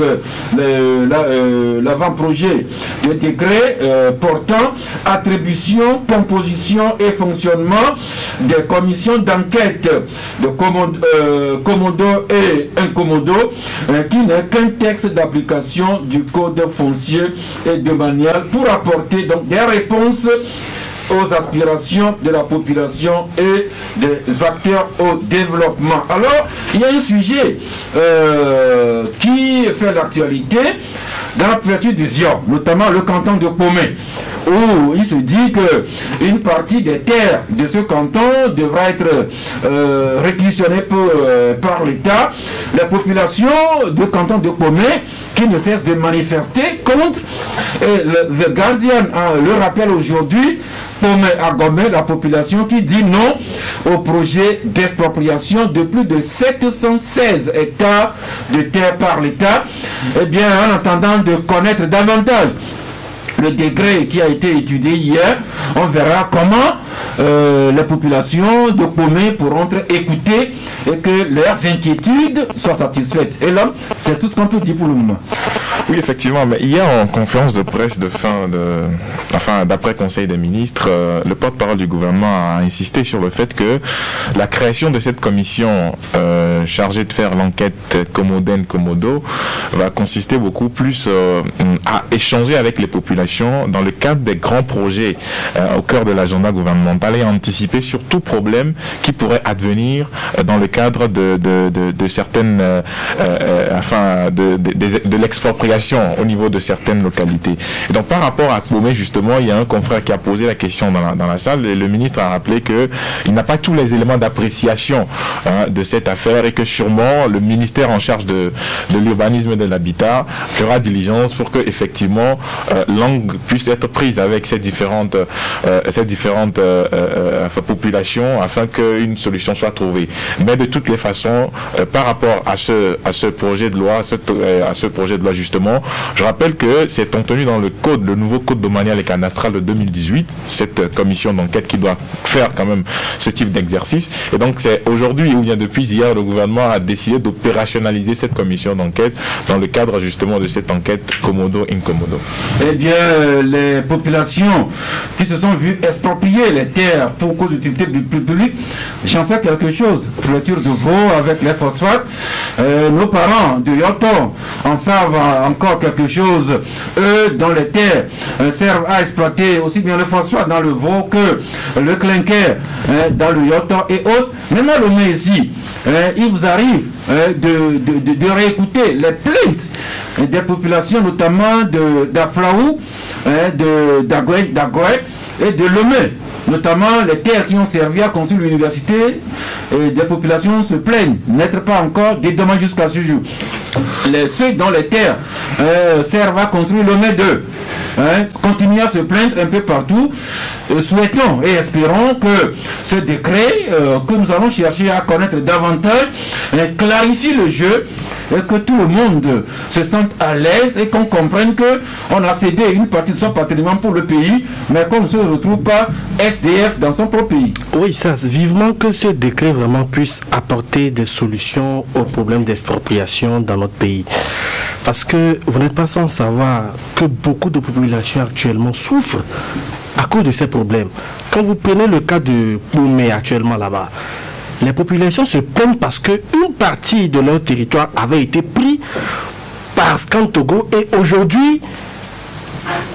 l'avant-projet de décret portant attribution, composition et fonctionnement des commissions d'enquête de Commodo et Incommodo, qui n'est qu'un texte d'application du code foncier et domanial pour apporter donc des réponses aux aspirations de la population et des acteurs au développement. Alors, il y a un sujet qui fait l'actualité dans la préfecture du Zion, notamment le canton de Pomé, où il se dit qu'une partie des terres de ce canton devra être réquisitionnée par l'État. La population du canton de Pomé qui ne cesse de manifester contre, et le Guardian le rappelle aujourd'hui, paumée à Gomé, la population qui dit non au projet d'expropriation de plus de 716 hectares de terre par l'État. Eh bien, en attendant de connaître davantage le degré qui a été étudié hier, on verra comment les populations de Gomé pourront être écoutées et que leurs inquiétudes soient satisfaites. Et là, c'est tout ce qu'on peut dire pour le moment. Oui, effectivement, mais hier en conférence de presse d'après Conseil des ministres, le porte-parole du gouvernement a insisté sur le fait que la création de cette commission chargée de faire l'enquête Komodo va consister beaucoup plus à échanger avec les populations dans le cadre des grands projets au cœur de l'agenda gouvernemental et anticiper sur tout problème qui pourrait advenir dans le cadre de certaines de l'expropriation au niveau de certaines localités. Et donc par rapport à Gomé, justement, il y a un confrère qui a posé la question dans la salle et le ministre a rappelé qu'il n'a pas tous les éléments d'appréciation de cette affaire et que sûrement le ministère en charge de l'urbanisme et de l'habitat fera diligence pour que effectivement l'angle puisse être prise avec ces différentes populations afin qu'une solution soit trouvée. Mais de toutes les façons, par rapport à ce projet de loi, justement, je rappelle que c'est contenu dans le nouveau code domanial et cadastral de 2018, cette commission d'enquête qui doit faire quand même ce type d'exercice. Et donc c'est aujourd'hui ou bien depuis hier, le gouvernement a décidé d'opérationnaliser cette commission d'enquête dans le cadre justement de cette enquête Komodo-Inkomodo. Eh bien, les populations qui se sont vues exproprier les terres pour cause d'utilité du public, j'en sais quelque chose. Clôture de veau avec les phosphates. Nos parents de Yoto en savent encore quelque chose. Eux, dans les terres, servent à exploiter aussi bien le phosphate dans le veau que le clinker dans le Yoto et autres. Maintenant, le mais ici, il vous arrive de réécouter les plaintes des populations, notamment d'Aflaou, d'Agoué et de Lomé, notamment les terres qui ont servi à construire l'université, et des populations se plaignent n'être pas encore dédommagées jusqu'à ce jour. Ceux dont les terres servent à construire Lomé 2 continuent à se plaindre un peu partout. Souhaitons et espérons que ce décret que nous allons chercher à connaître davantage clarifie le jeu et que tout le monde se sente à l'aise et qu'on comprenne qu'on a cédé une partie de son patrimoine pour le pays, mais qu'on ne se retrouve pas SDF dans son propre pays. Oui, ça, vivement que ce décret vraiment puisse apporter des solutions aux problèmes d'expropriation dans notre pays. Parce que vous n'êtes pas sans savoir que beaucoup de populations actuellement souffrent à cause de ces problèmes. Quand vous prenez le cas de Gomé actuellement là-bas, les populations se plaignent parce qu'une partie de leur territoire avait été prise par Scantogo et aujourd'hui,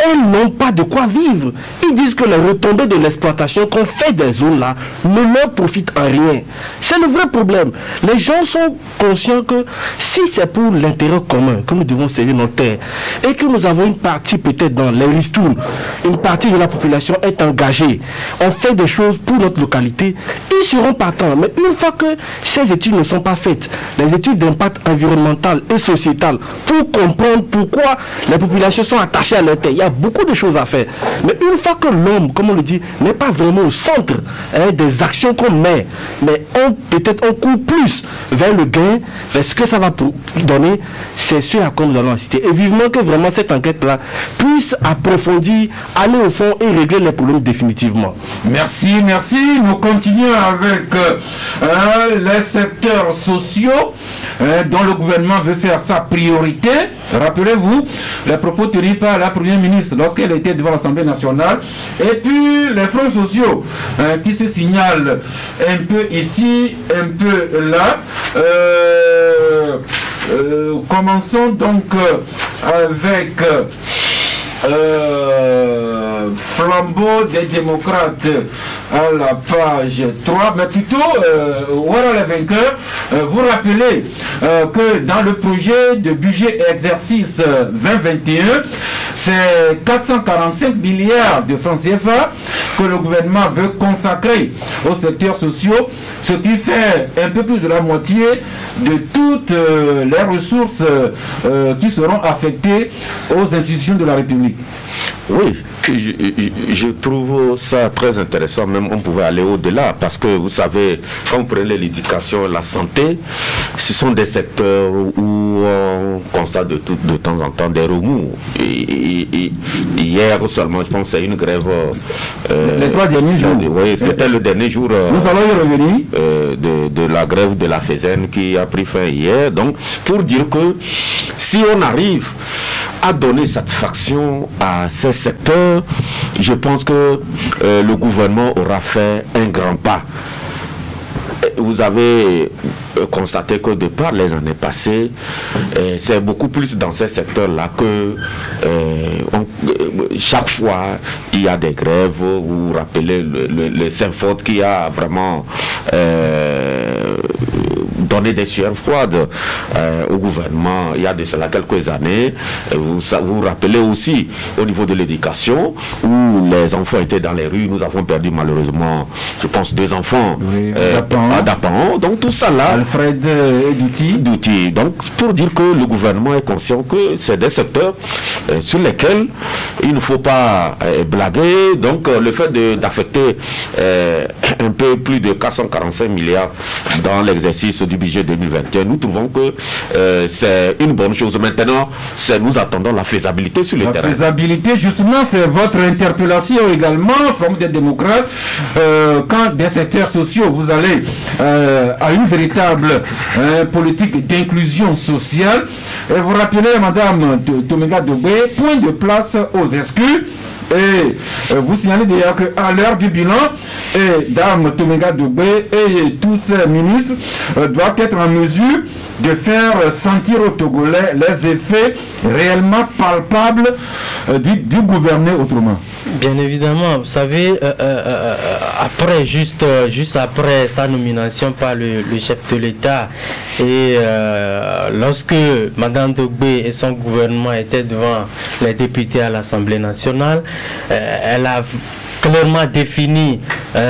elles n'ont pas de quoi vivre. Ils disent que les retombées de l'exploitation qu'on fait des zones là ne leur profitent en rien. C'est le vrai problème. Les gens sont conscients que si c'est pour l'intérêt commun que nous devons servir nos terres et que nous avons une partie peut-être dans les ristournes, une partie de la population est engagée, on fait des choses pour notre localité, ils seront partants. Mais une fois que ces études ne sont pas faites, les études d'impact environnemental et sociétal, pour comprendre pourquoi les populations sont attachées à leur terre, il y a beaucoup de choses à faire. Mais une fois que l'homme, comme on le dit, n'est pas vraiment au centre des actions qu'on met, mais peut-être on court plus vers le gain, vers ce que ça va donner, c'est ce à quoi nous allons assister. Et vivement que vraiment cette enquête-là puisse approfondir, aller au fond et régler les problèmes définitivement. Merci. Nous continuons avec les secteurs sociaux dont le gouvernement veut faire sa priorité. Rappelez-vous, les propos tenus par la Première ministre lorsqu'elle était devant l'Assemblée nationale. Et puis les fronts sociaux qui se signalent un peu ici, un peu là. Commençons donc avec flambeau des démocrates à la page 3, mais plutôt voilà les vainqueurs. Vous rappelez que dans le projet de budget exercice 2021, c'est 445 milliards de francs CFA que le gouvernement veut consacrer aux secteurs sociaux, ce qui fait un peu plus de la moitié de toutes les ressources qui seront affectées aux institutions de la République. Oui, Je trouve ça très intéressant, même on pouvait aller au-delà, parce que vous savez, quand vous prenez l'éducation, la santé, ce sont des secteurs où on constate de temps en temps des remous. Et hier seulement, je pense que c'est une grève... les 3 derniers jours. Oui, c'était le dernier jour nous allons y revenir. De la grève de la FESEN qui a pris fin hier. Donc, pour dire que si on arrive à donner satisfaction à ces secteurs, je pense que le gouvernement aura fait un grand pas. Vous avez constaté que de par les années passées, c'est beaucoup plus dans ces secteurs-là que chaque fois il y a des grèves. Vous vous rappelez le Saint-Faute qui a vraiment donné des sueurs froides au gouvernement il y a de cela quelques années. Vous vous rappelez aussi au niveau de l'éducation où les enfants étaient dans les rues. Nous avons perdu malheureusement, je pense, 2 enfants à Dapan. Donc tout ça là, Alfred et Douti. Donc pour dire que le gouvernement est conscient que c'est des secteurs sur lesquels il ne faut pas blaguer. Donc le fait d'affecter un peu plus de 445 milliards dans l'exercice du budget 2021, nous trouvons que c'est une bonne chose. Maintenant, nous attendons la faisabilité sur le terrain. La faisabilité, justement, c'est votre interpellation également, Forme des démocrates. Quand des secteurs sociaux, vous allez à une véritable politique d'inclusion sociale, et vous rappelez, Madame Tomenga Dogbe, point de place aux exclus. Et vous signalez d'ailleurs qu'à l'heure du bilan, Dame Tomenga Dogbe et tous ces ministres doivent être en mesure de faire sentir aux Togolais les effets réellement palpables du gouverner autrement. Bien évidemment, vous savez, après, juste après sa nomination par le chef de l'État, et lorsque Mme Dogbe et son gouvernement étaient devant les députés à l'Assemblée nationale, elle a clairement défini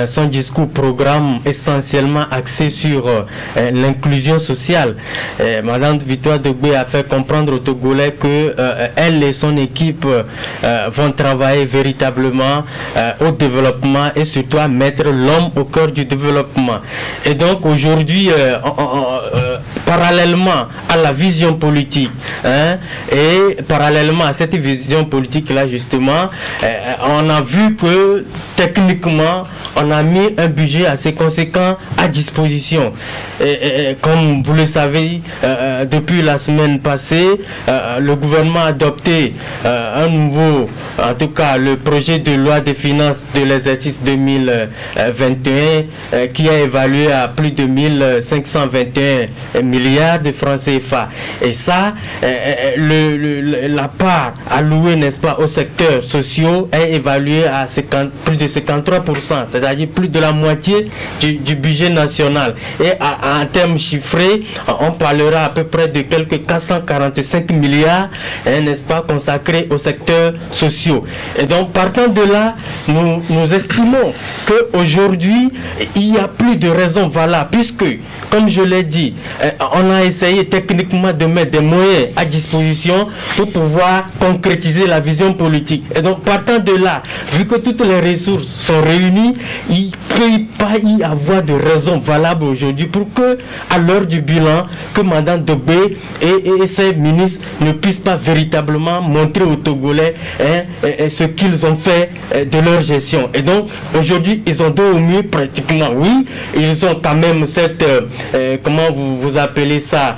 son discours programme essentiellement axé sur l'inclusion sociale. Madame Victoire Dogbe a fait comprendre aux Togolais que elle et son équipe vont travailler véritablement au développement et surtout à mettre l'homme au cœur du développement. Et donc aujourd'hui, parallèlement à la vision politique, et parallèlement à cette vision politique-là justement, on a vu que techniquement, on a mis un budget assez conséquent à disposition. Et comme vous le savez, depuis la semaine passée, le gouvernement a adopté un nouveau, en tout cas le projet de loi des finances de l'exercice 2021 qui a évalué à plus de 1521 milliards de francs CFA. Et ça, la part allouée, n'est-ce pas, aux secteurs sociaux est évaluée à plus de 53%, c'est-à-dire plus de la moitié du budget national. Et en termes chiffrés, on parlera à peu près de quelques 445 milliards, n'est-ce pas, consacrés aux secteurs sociaux. Et donc, partant de là, nous estimons qu'aujourd'hui, il n'y a plus de raison valable, puisque, comme je l'ai dit, on a essayé techniquement de mettre des moyens à disposition pour pouvoir concrétiser la vision politique. Et donc, partant de là, vu que toutes les ressources sont réunies, il ne peut pas y avoir de raison valable aujourd'hui pour que, à l'heure du bilan, que Mme Dogbe et ses ministres ne puissent pas véritablement montrer aux Togolais ce qu'ils ont fait de leur gestion. Et donc, aujourd'hui, ils ont deux au mieux pratiquement, oui, ils ont quand même cette, comment vous appelez ça,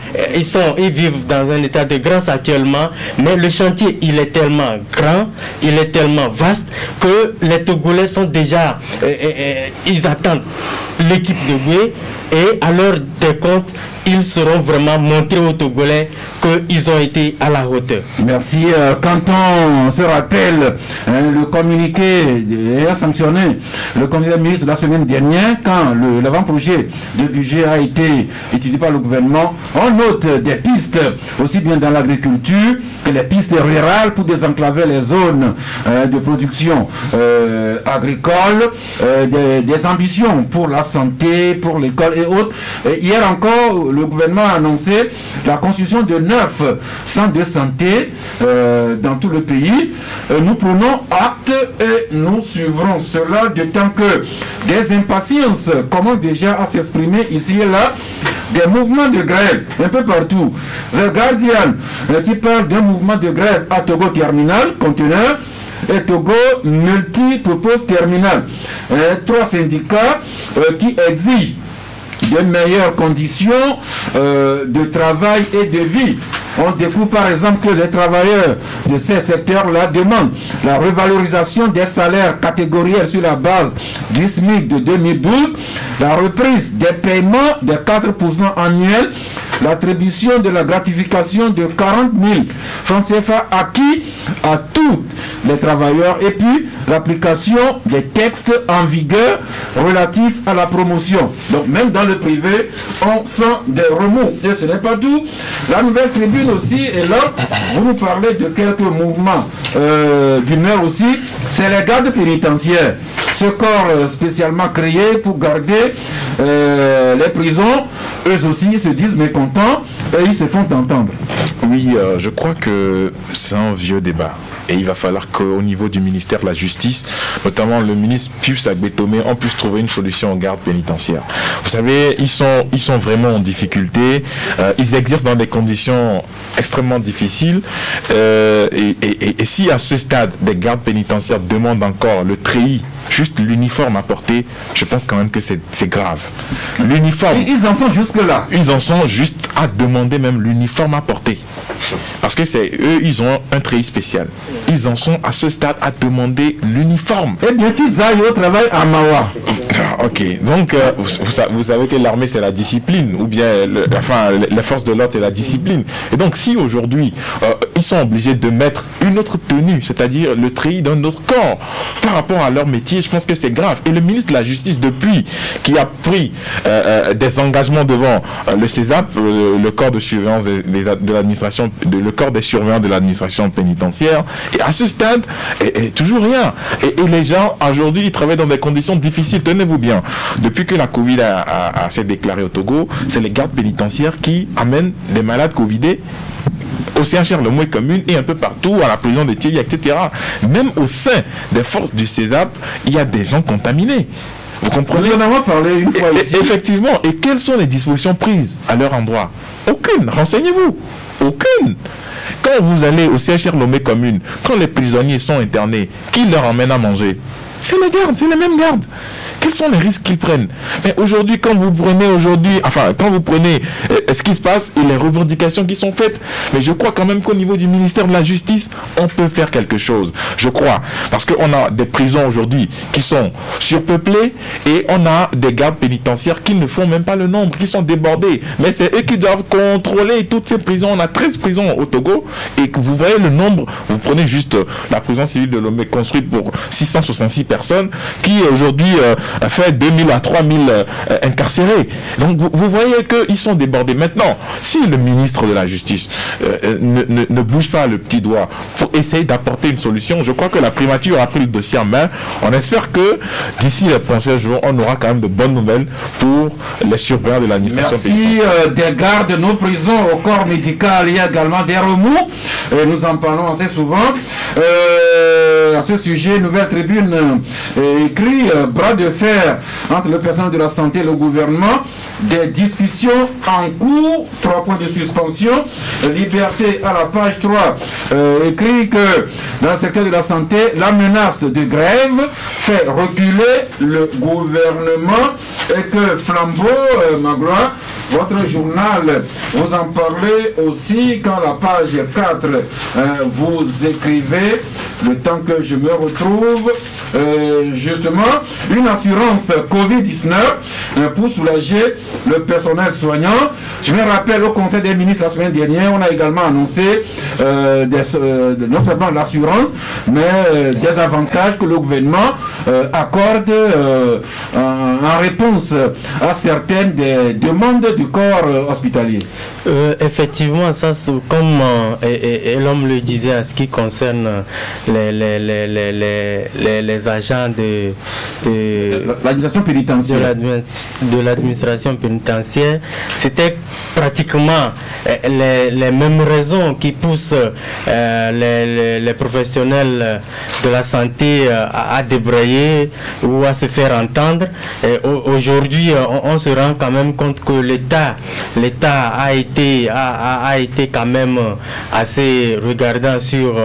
ils vivent dans un état de grâce actuellement, mais le chantier, il est tellement grand, il est tellement vaste que les Togolais sont déjà, ils attendent l'équipe de Boué et à l'heure des comptes, ils seront vraiment montrés aux Togolais qu'ils ont été à la hauteur. Merci. Quand on se rappelle le communiqué a sanctionné le comité ministre la semaine dernière, quand l'avant-projet de budget a été étudié par le gouvernement, on note des pistes aussi bien dans l'agriculture que les pistes rurales pour désenclaver les zones de production agricole, des ambitions pour la la santé, pour l'école et autres. Et hier encore, le gouvernement a annoncé la construction de 9 centres de santé dans tout le pays. Nous prenons acte et nous suivrons cela, d'autant que des impatiences commencent déjà à s'exprimer ici et là. Des mouvements de grève un peu partout. The Guardian qui parle d'un mouvement de grève à Togo Terminal, conteneur, et Togo Multipurpose Terminal. 3 syndicats qui exigent de meilleures conditions de travail et de vie. On découvre par exemple que les travailleurs de ces secteurs-là demandent la revalorisation des salaires catégoriels sur la base du SMIC de 2012, la reprise des paiements de 4% annuels, l'attribution de la gratification de 40 000 francs CFA acquis à tous les travailleurs et puis l'application des textes en vigueur relatifs à la promotion. Donc même dans le privé, on sent des remous. Et ce n'est pas tout. La Nouvelle Tribune aussi est là. Vous nous parlez de quelques mouvements d'humeur aussi. C'est les gardes pénitentiaires. Ce corps spécialement créé pour garder les prisons, eux aussi se disent mécontents et ils se font entendre. Oui, je crois que c'est un vieux débat. Et il va falloir qu'au niveau du ministère de la Justice, notamment le ministre Pius Agbetomé, on puisse trouver une solution aux gardes pénitentiaires. Vous savez, ils sont vraiment en difficulté. Ils exercent dans des conditions extrêmement difficiles. Et si à ce stade, des gardes pénitentiaires demandent encore le treillis, juste l'uniforme à porter, je pense quand même que c'est grave. L'uniforme. Ils en sont jusque-là. Ils en sont juste à demander même l'uniforme à porter. Parce que c'est eux, ils ont un treillis spécial. Ils en sont à ce stade à demander l'uniforme. Eh bien qu'ils aillent au travail à Mawa. Ok, donc vous savez que l'armée c'est la discipline, ou bien la force de l'ordre c'est la discipline. Et donc si aujourd'hui ils sont obligés de mettre une autre tenue, c'est-à-dire le treillis d'un autre corps par rapport à leur métier, je pense que c'est grave. Et le ministre de la Justice, depuis qui a pris des engagements devant le CESAP, le corps de surveillance de l'administration, le corps des surveillants de l'administration pénitentiaire, et à ce stade, et toujours rien. Et les gens aujourd'hui ils travaillent dans des conditions difficiles. Tenez-vous bien, depuis que la Covid s'est déclarée au Togo, c'est les gardes pénitentiaires qui amènent des malades Covidés au CHR, le Moué commune et un peu partout, à la prison de Thiéli, etc. Même au sein des forces du CESAP, il y a des gens contaminés. Vous comprenez? On en a parlé une fois ici. Effectivement. Et quelles sont les dispositions prises à leur endroit? Aucune. Renseignez-vous. Aucune. Quand vous allez au CHR Lomé commune, quand les prisonniers sont internés, qui leur emmène à manger? C'est les gardes, c'est les mêmes gardes. Quels sont les risques qu'ils prennent? Mais aujourd'hui, quand vous prenez ce qui se passe et les revendications qui sont faites, mais je crois quand même qu'au niveau du ministère de la Justice, on peut faire quelque chose. Je crois. Parce qu'on a des prisons aujourd'hui qui sont surpeuplées et on a des gardes pénitentiaires qui ne font même pas le nombre, qui sont débordés. Mais c'est eux qui doivent contrôler toutes ces prisons. On a 13 prisons au Togo et que vous voyez le nombre, vous prenez juste la prison civile de Lomé construite pour 666 personnes qui aujourd'hui fait 2000 à 3000 incarcérés. Donc vous voyez qu'ils sont débordés. Maintenant, si le ministre de la Justice ne bouge pas le petit doigt pour essayer d'apporter une solution, je crois que la primature a pris le dossier en main. On espère que d'ici les prochains jours, on aura quand même de bonnes nouvelles pour les surveillants de l'administration pénitentiaire. Merci des gardes de nos prisons au corps médical. Il y a également des remous. Nous en parlons assez souvent. À ce sujet, Nouvelle Tribune écrit bras de fer entre le personnel de la santé et le gouvernement, des discussions en cours, 3 points de suspension. Liberté à la page 3 écrit que dans le secteur de la santé, la menace de grève fait reculer le gouvernement et que Flambeau, Magloire, votre journal, vous en parlez aussi quand la page 4, vous écrivez, le temps que je me retrouve, justement, une assurance Covid-19 pour soulager le personnel soignant. Je me rappelle au Conseil des ministres la semaine dernière, on a également annoncé non seulement l'assurance, mais des avantages que le gouvernement accorde en réponse à certaines des demandes du corps hospitalier? Effectivement, ça, comme et l'homme le disait, en ce qui concerne les agents de l'administration pénitentiaire, de l'administration pénitentiaire, c'était pratiquement les mêmes raisons qui poussent les professionnels de la santé à débrayer ou à se faire entendre. Aujourd'hui, on se rend quand même compte que l'État a été quand même assez regardant sur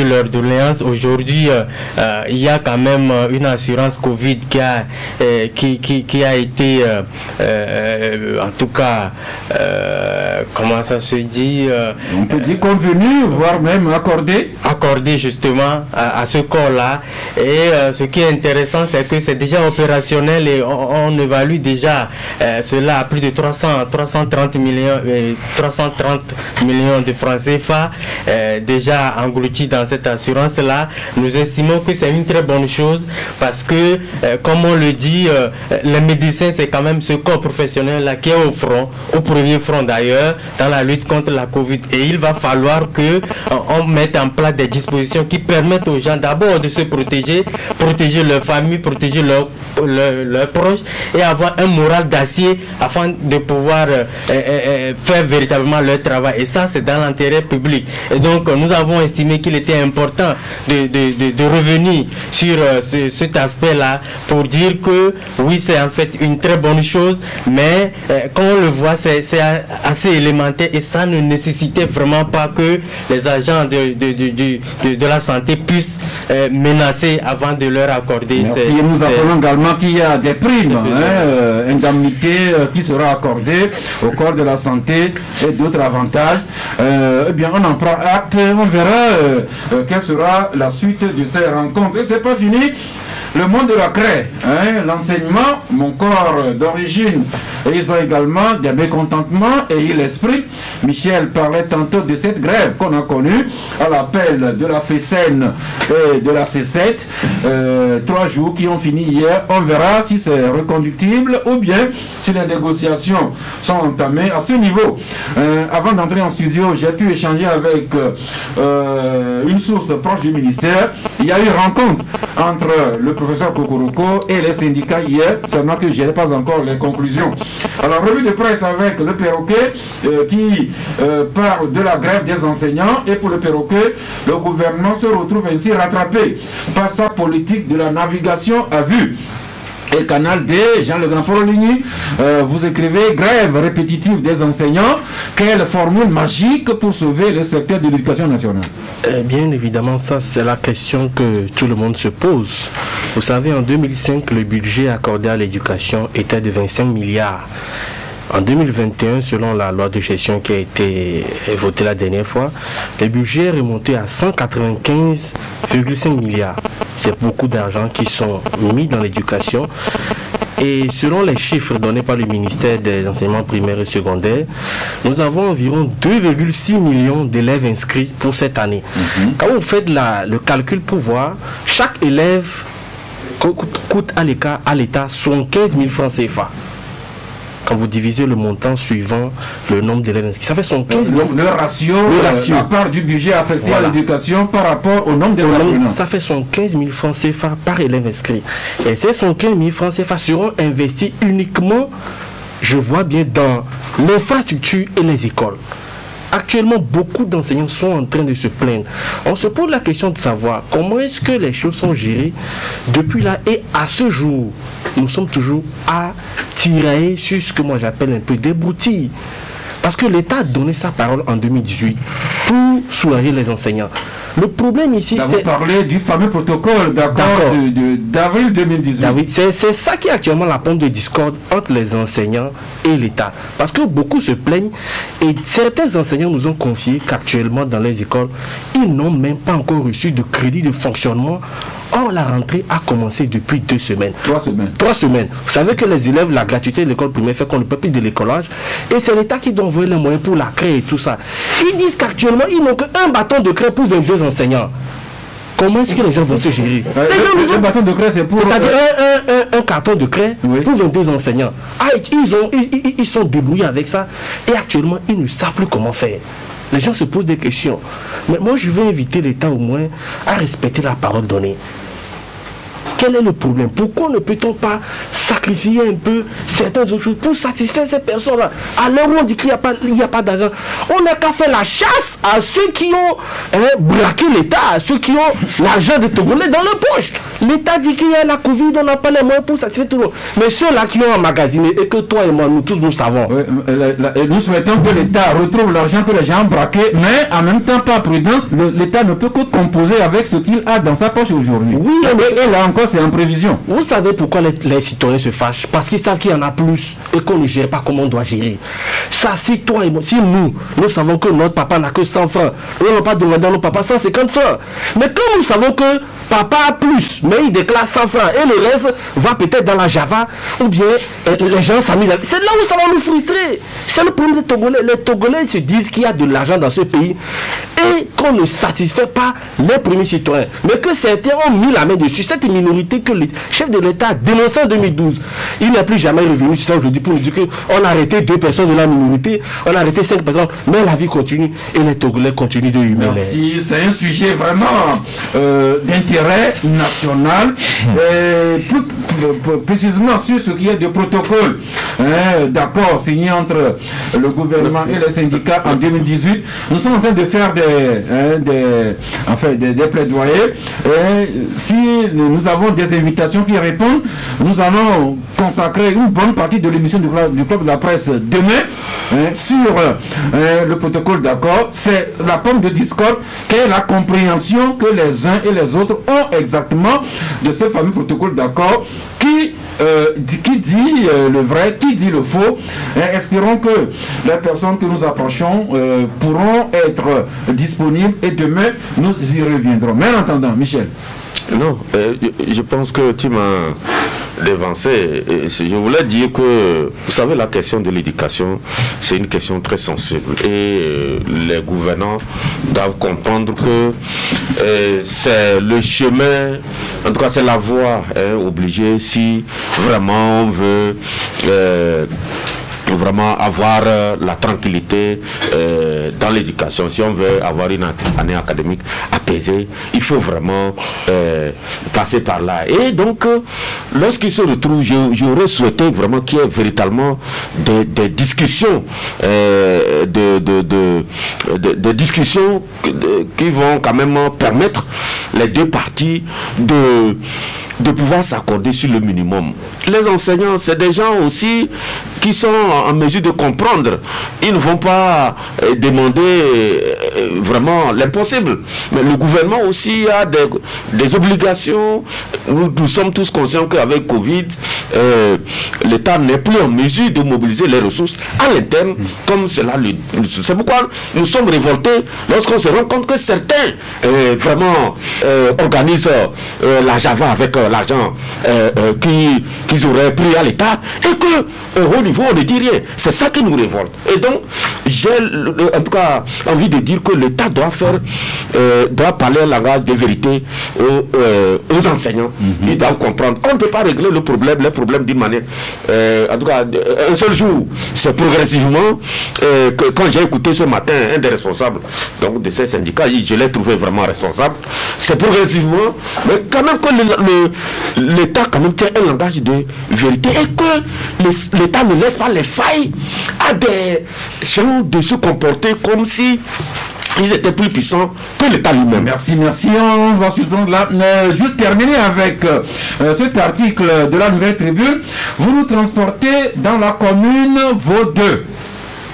leur doléance. Aujourd'hui, il y a quand même une assurance Covid qui a été en tout cas comment ça se dit, on peut dire convenu, voire même accordé justement à ce corps-là. Et ce qui est intéressant, c'est que c'est déjà opérationnel et on évalue déjà cela à plus de 330 millions de francs CFA déjà engloutis dans cette assurance-là. Nous estimons que c'est une très bonne chose parce que, comme on le dit, les médecins, c'est quand même ce corps professionnel-là qui est au front, au premier front d'ailleurs, dans la lutte contre la Covid. Et il va falloir qu'on mette en place des dispositions qui permettent aux gens d'abord de se protéger leur famille, protéger leurs proches et avoir un moral d'acier afin de pouvoir faire véritablement leur travail. Et ça, c'est dans l'intérêt public. Et donc, nous avons estimé qu'il était important de revenir sur cet aspect-là pour dire que oui, c'est en fait une très bonne chose, mais comme on le voit, c'est assez élémentaire et ça ne nécessitait vraiment pas que les agents de la santé puissent menacer avant de leur accorder. Merci. Nous appelons également qu'il y a des primes, indemnités qui seront accordées au corps de la santé et d'autres avantages. Eh bien, on en prend acte, on verra quelle sera la suite de ces rencontres. Et c'est pas fini. Le monde de la craie, l'enseignement, mon corps d'origine, ils ont également des mécontentements et l'esprit. Michel parlait tantôt de cette grève qu'on a connue à l'appel de la FESEN et de la C7. 3 jours qui ont fini hier. On verra si c'est reconductible ou bien si les négociations sont entamées à ce niveau. Avant d'entrer en studio, j'ai pu échanger avec une source proche du ministère. Il y a eu rencontre entre le professeur Kokoroko et les syndicats hier, seulement que je n'ai pas encore les conclusions. Alors, revue de presse avec le perroquet qui parle de la grève des enseignants, et pour le perroquet, le gouvernement se retrouve ainsi rattrapé par sa politique de la navigation à vue. Et Canal D, Jean Le Grand Poroligny, vous écrivez grève répétitive des enseignants. Quelle formule magique pour sauver le secteur de l'éducation nationale? Bien évidemment, ça c'est la question que tout le monde se pose. Vous savez, en 2005, le budget accordé à l'éducation était de 25 milliards. En 2021, selon la loi de gestion qui a été votée la dernière fois, le budget est remonté à 195,5 milliards. C'est beaucoup d'argent qui sont mis dans l'éducation. Et selon les chiffres donnés par le ministère des enseignements primaires et secondaires, nous avons environ 2,6 millions d'élèves inscrits pour cette année. Quand vous faites le calcul pour voir, chaque élève coûte à l'État 75 000 francs CFA. Quand vous divisez le montant suivant le nombre d'élèves inscrits, ça fait 75 000. Le ratio, à part du budget affecté à l'éducation par rapport au nombre d'élèves. Ça fait 75 000 francs CFA par élève inscrit. Et ces 75 000 francs CFA seront investis uniquement, je vois bien, dans l'infrastructure et les écoles. Actuellement, beaucoup d'enseignants sont en train de se plaindre. On se pose la question de savoir comment est-ce que les choses sont gérées depuis là et à ce jour. Nous sommes toujours à tirailler sur ce que moi j'appelle un peu des broutilles. Parce que l'État a donné sa parole en 2018 pour soulager les enseignants. Le problème ici, c'est... Vous parlez du fameux protocole d'accord d'avril 2018. C'est ça qui est actuellement la pompe de discorde entre les enseignants et l'État. Parce que beaucoup se plaignent et certains enseignants nous ont confié qu'actuellement dans les écoles, ils n'ont même pas encore reçu de crédit de fonctionnement. Or, la rentrée a commencé depuis 2 semaines. 3 semaines. 3 semaines. Vous savez que les élèves, la gratuité de l'école primaire fait qu'on ne peut plus de l'écolage. Et c'est l'État qui doit envoyer les moyens pour la craie et tout ça. Ils disent qu'actuellement, ils n'ont qu'un bâton de craie pour 22 enseignants. comment est-ce que les gens vont se gérer? Le bâton de craie, c'est pour... C'est-à-dire un carton de craie pour 22 enseignants. Ah, ils sont débrouillés avec ça. Et actuellement, ils ne savent plus comment faire. Les gens se posent des questions. Mais moi, je veux inviter l'État au moins à respecter la parole donnée. Quel est le problème? Pourquoi ne peut-on pas sacrifier un peu certaines autres choses pour satisfaire ces personnes-là? À l'heure où on dit qu'il n'y a pas d'argent, on n'a qu'à faire la chasse à ceux qui ont braqué l'État, à ceux qui ont l'argent des Togolais dans leur poche. L'État dit qu'il y a la Covid, on n'a pas les moyens pour satisfaire tout le monde. Mais ceux-là qui ont emmagasiné, et que toi et moi, nous tous, nous savons. Nous souhaitons que l'État retrouve l'argent que les gens ont braqué, mais en même temps, par prudence, l'État ne peut que composer avec ce qu'il a dans sa poche aujourd'hui. Oui, et là encore, c'est en prévision. Vous savez pourquoi les citoyens se fâchent? Parce qu'ils savent qu'il y en a plus et qu'on ne gère pas comme on doit gérer. Ça, si toi et moi, si nous savons que notre papa n'a que 100 francs, on n'a pas demandé à nos papas 150 francs. Mais comme nous savons que papa a plus, mais il déclare 100 francs et le reste va peut-être dans la Java, ou bien les gens s'amusent. C'est là où ça va nous frustrer. C'est le problème des Togolais. Les Togolais se disent qu'il y a de l'argent dans ce pays et qu'on ne satisfait pas les premiers citoyens. Mais que certains ont mis la main dessus. Cette minorité que le chef de l'État a dénoncé en 2012. Il n'est plus jamais revenu sur ça aujourd'hui pour nous dire qu'on a arrêté 2 personnes de la minorité, on a arrêté 5 personnes, mais la vie continue et les Togolais continuent de humer. Merci, c'est un sujet vraiment d'intérêt national. Plus précisément sur ce qui est de protocole d'accord signé entre le gouvernement et les syndicats en 2018. Nous sommes en train de faire des plaidoyers. Si nous avons des invitations qui répondent, nous allons consacrer une bonne partie de l'émission du Club de la Presse demain sur le protocole d'accord. C'est la pomme de discorde, quelle est la compréhension que les uns et les autres ont exactement de ce fameux protocole d'accord qui dit le vrai, qui dit le faux. Espérons que les personnes que nous approchons pourront être disponibles et demain nous y reviendrons. Mais en attendant, Michel. Non, je pense que tu m'as dévancé. Je voulais dire que, vous savez, la question de l'éducation, c'est une question très sensible. Et les gouvernants doivent comprendre que c'est le chemin, en tout cas c'est la voie obligée si vraiment on veut vraiment avoir la tranquillité dans l'éducation. Si on veut avoir une année académique apaisée, il faut vraiment passer par là. Et donc, lorsqu'ils se retrouvent, j'aurais souhaité vraiment qu'il y ait véritablement des discussions, des discussions qui vont quand même permettre les deux parties de pouvoir s'accorder sur le minimum. Les enseignants, c'est des gens aussi qui sont en mesure de comprendre. Ils ne vont pas demander vraiment l'impossible. Mais le gouvernement aussi a des obligations. Nous sommes tous conscients qu'avec Covid, l'État n'est plus en mesure de mobiliser les ressources à l'interne comme cela. C'est pourquoi nous sommes révoltés lorsqu'on se rend compte que certains vraiment organisent la Java avec l'argent qu'ils auraient pris à l'État et que au niveau on ne dit rien. C'est ça qui nous révolte. Et donc j'ai en tout cas envie de dire que l'État doit parler un langage de vérité aux enseignants. Ils doivent comprendre. On ne peut pas régler les problèmes d'une manière. En tout cas, un seul jour. C'est progressivement que quand j'ai écouté ce matin un des responsables donc, de ces syndicats, je l'ai trouvé vraiment responsable. C'est progressivement, mais quand même que l'État quand même tient un langage de vérité et que l'État ne laisse pas les failles à des gens de se comporter comme si ils étaient plus puissants que l'État lui-même. Merci. On va suspendre là. Juste terminer avec cet article de la Nouvelle Tribune. Vous nous transportez dans la commune Vaudeux.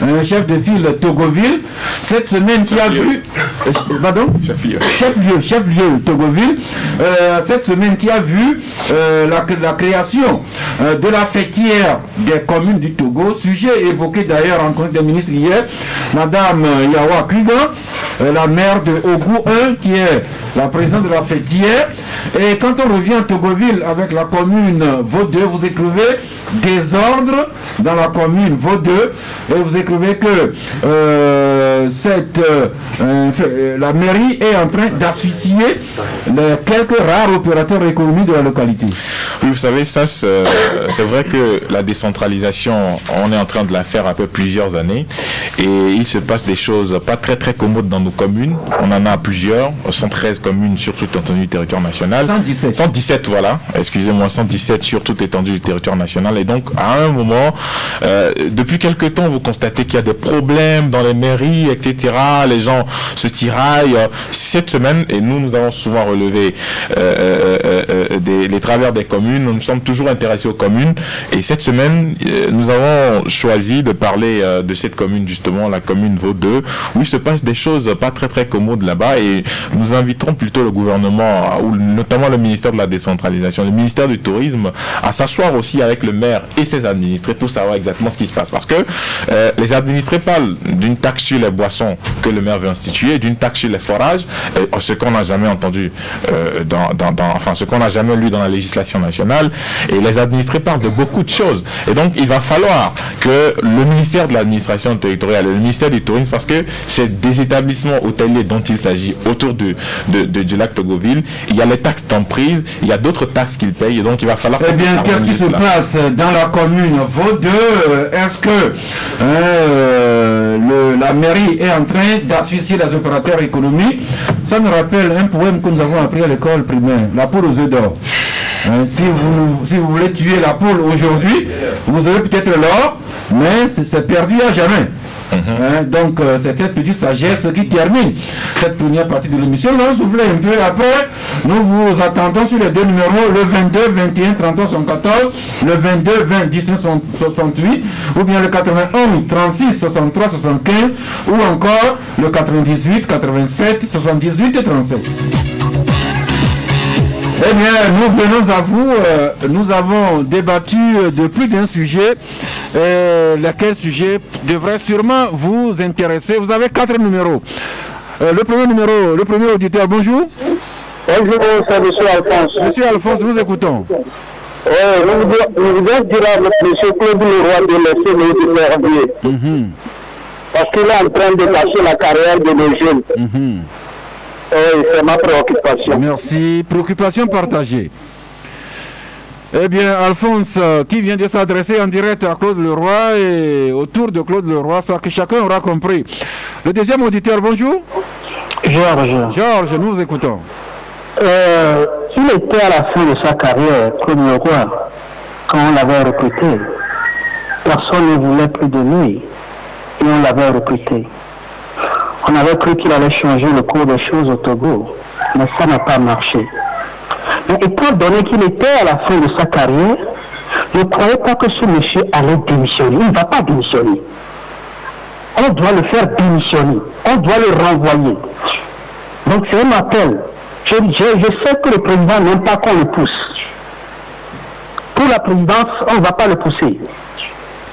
Un chef de ville Togoville, cette semaine qui a vu... Pardon ? Chef-lieu Togoville, cette semaine qui a vu la création de la fêtière des communes du Togo, sujet évoqué d'ailleurs en Conseil des ministres hier, Madame Yawa Kuga, la maire de Ogou 1, qui est la présidente de la fêtière. Et quand on revient à Togoville avec la commune Vaudeux, vous écrivez désordre dans la commune Vaudeux, et vous écrivez que la mairie est en train d'asphyxier les quelques rares opérateurs économiques de la localité. Oui, vous savez, ça, c'est vrai que la décentralisation, on est en train de la faire après plusieurs années et il se passe des choses pas très très commodes dans nos communes. On en a plusieurs, 113 communes sur toute l'étendue du territoire national. 117, voilà, excusez-moi, 117 sur toute l'étendue du territoire national. Et donc, à un moment, depuis quelque temps, vous constatez qu'il y a des problèmes dans les mairies, etc. Les gens se tiraillent. Cette semaine, et nous avons souvent relevé les travers des communes, nous nous sommes toujours intéressés aux communes. Et cette semaine, nous avons choisi de parler de cette commune, justement, la commune Vaud 2, où il se passe des choses pas très très commodes là-bas. Et nous inviterons plutôt le gouvernement, ou notamment le ministère de la décentralisation, le ministère du tourisme, à s'asseoir aussi avec le maire et ses administrés pour savoir exactement ce qui se passe. Parce que les administrés parlent d'une taxe sur les boissons que le maire veut instituer, d'une taxe sur les forages, ce qu'on n'a jamais entendu, enfin ce qu'on n'a jamais lu dans la législation nationale. Et les administrés parlent de beaucoup de choses. Et donc il va falloir que le ministère de l'administration territoriale et le ministère du tourisme, parce que c'est des établissements hôteliers dont il s'agit autour du lac Togoville, il y a les taxes d'emprise, il y a d'autres taxes qu'ils payent, et donc il va falloir... Eh bien, qu'est-ce qui se passe dans la commune Vaud 2? Est-ce que la mairie est en train d'asphyxier les opérateurs économiques? Ça me rappelle un poème que nous avons appris à l'école primaire, La poule aux œufs d'or. Si vous voulez tuer la poule aujourd'hui, vous aurez peut-être l'or, mais c'est perdu à jamais. Donc c'est cette petite sagesse qui termine cette première partie de l'émission. Là, soufflez un peu. Après, nous vous attendons sur les deux numéros, le 22 21 33 74, le 22 20 19 68, ou bien le 91 36 63 75, ou encore le 98 87 78 et 37. Eh bien, nous venons à vous, nous avons débattu de plus d'un sujet, lequel sujet devrait sûrement vous intéresser. Vous avez 4 numéros. Le premier auditeur, bonjour. Bonjour, c'est M. Alphonse. Monsieur Alphonse, nous écoutons. Nous voudrais dire à M. Claude Leroy de laisser le Herbier. Parce qu'il est en train de cacher la carrière de nos jeunes. C'est ma préoccupation. Merci. Préoccupation partagée. Eh bien, Alphonse, qui vient de s'adresser en direct à Claude Leroy et autour de Claude Leroy, ça que chacun aura compris. Le deuxième auditeur, bonjour. Georges, nous vous écoutons. Il était à la fin de sa carrière, Claude Leroy, quand on l'avait recruté. Personne ne voulait plus de lui et on l'avait recruté. On avait cru qu'il allait changer le cours des choses au Togo, mais ça n'a pas marché. Mais étant donné qu'il était à la fin de sa carrière, ne croyez pas que ce monsieur allait démissionner. Il ne va pas démissionner. On doit le faire démissionner. On doit le renvoyer. Donc c'est un appel. Je sais que le président n'aime pas qu'on le pousse. Pour la présidence, on ne va pas le pousser.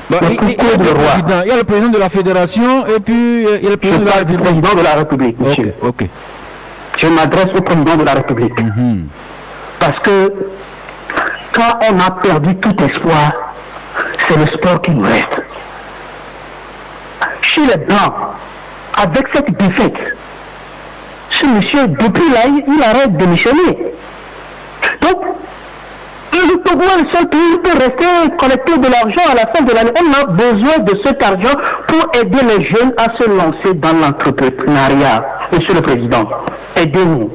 Il y a le président de la fédération et puis il y a le président de la République. Président de la République, monsieur. Okay. Je m'adresse au président de la République. Parce que quand on a perdu tout espoir, c'est le sport qui nous reste. Chez les Blancs, avec cette défaite, ce monsieur, depuis là, il arrête de démissionner. Donc, le Togo est le seul pays qui peut rester collecter de l'argent à la fin de l'année. On a besoin de cet argent pour aider les jeunes à se lancer dans l'entrepreneuriat. Monsieur le Président, aidez-nous.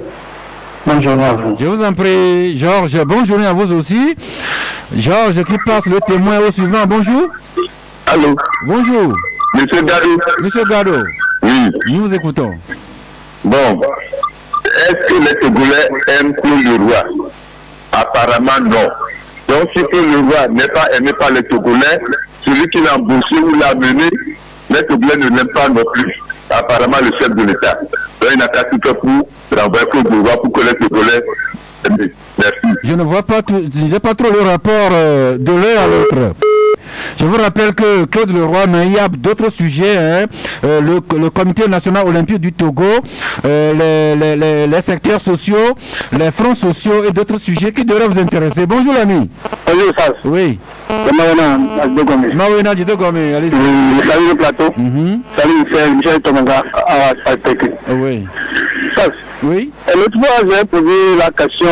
Bonne journée à vous. Je vous en prie, Georges. Bonne journée à vous aussi. Georges qui passe le témoin au suivant. Bonjour. Allô. Bonjour. Monsieur Gado. Monsieur Gado. Oui. Nous vous écoutons. Bon. Est-ce que les Togolais aiment Claude Leroy? Apparemment non. Donc si Claude Leroy n'est pas aimé par les Togolais, celui qui l'a embauché ou l'a mené, les Togolais ne l'aiment pas non plus. Apparemment le chef de l'État. Donc il n'a qu'à tout faire pour renvoyer Claude Leroy pour que les Togolais aiment. Merci. Je ne vois pas, j'ai pas trop le rapport de l'un à l'autre. Je vous rappelle que Claude Leroy, mais il y a d'autres sujets, hein, le Comité national olympique du Togo, les secteurs sociaux, les fronts sociaux et d'autres sujets qui devraient vous intéresser. Bonjour l'ami. Bonjour Sas. Oui. Mawena Didogome, allez-y. Salut le plateau. Salut Michel Tomaga à Salpeke. Oui. Sas. Oui. L'autre fois, j'ai posé la question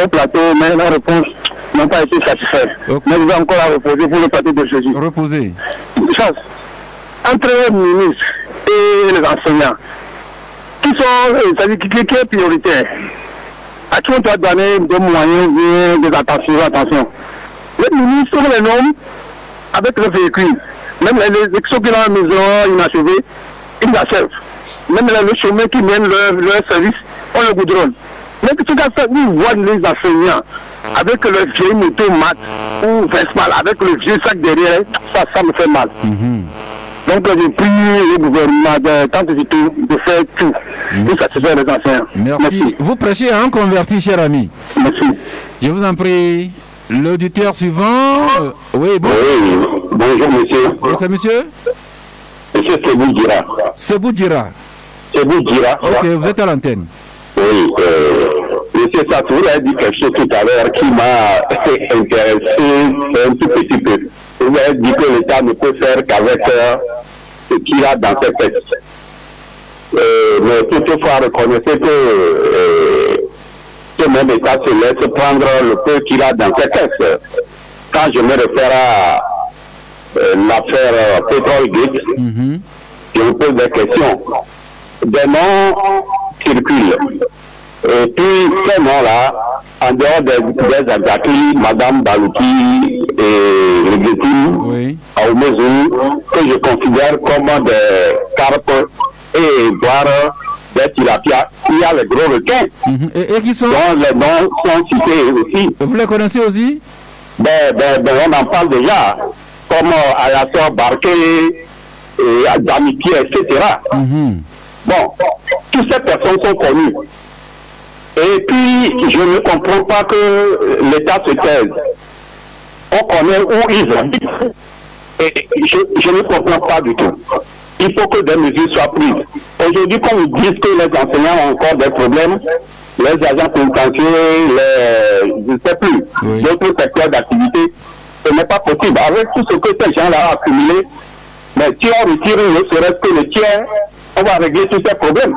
au plateau, mais la réponse n'a pas été satisfaite. Okay. Mais je vais encore la reposer pour le plateau de jeudi. Reposer. Sas. Entre les ministres et les enseignants, qui est prioritaire, à qui on doit donner des moyens, des attention. Les ministres sont les noms avec le véhicule. Même les ceux qui ont la maison inachevée, ils achèvent. Même le chemin qui mène leur service, on le goudronne. Mais tout à fait, nous voyons les enseignants avec le vieil moto mat ou Vespa, avec le vieux sac derrière, ça me fait mal. Donc je prie le gouvernement de faire tout pour satisfaire les enseignants. Merci. Vous prêchez à un converti, cher ami. Merci. Je vous en prie. L'auditeur suivant. Oui, bon. Oui, bonjour monsieur. Oui, c'est monsieur? Monsieur Sebou-Dira. Sebou-Dira. Sebou-Dira. Ok, vous êtes à l'antenne. Oui, monsieur Satour a dit quelque chose tout à l'heure qui m'a intéressé un tout petit peu. Vous avez dit que l'État ne peut faire qu'avec ce qu'il a dans ses textes. Mais toutefois, reconnaissez que ce même État se laisse prendre le peu qu'il a dans ses textes. Quand je me réfère à l'affaire Petrolgate, je me pose des questions. Des noms circulent. Et puis, ces noms-là, en dehors des Azaki, Madame Balouki et Leguetine, à Oumezou, que je considère comme des carpes et voire des tilapias, il y a les gros requins. Et qui sont? Dont les noms sont cités aussi. Vous les connaissez aussi? On en parle déjà, comme Ayassor Barké, d'amitié, etc. Bon, toutes ces personnes sont connues. Et puis, je ne comprends pas que l'État se taise. On connaît où ils habitent. Et je ne comprends pas du tout. Il faut que des mesures soient prises. Aujourd'hui, quand ils disent que les enseignants ont encore des problèmes, les agents pénitentiaires, je ne sais plus, d'autres secteurs d'activité, ce n'est pas possible. Avec tout ce que ces gens-là ont accumulé, mais si on retire ne serait-ce que le tiers, on va régler tous ces problèmes.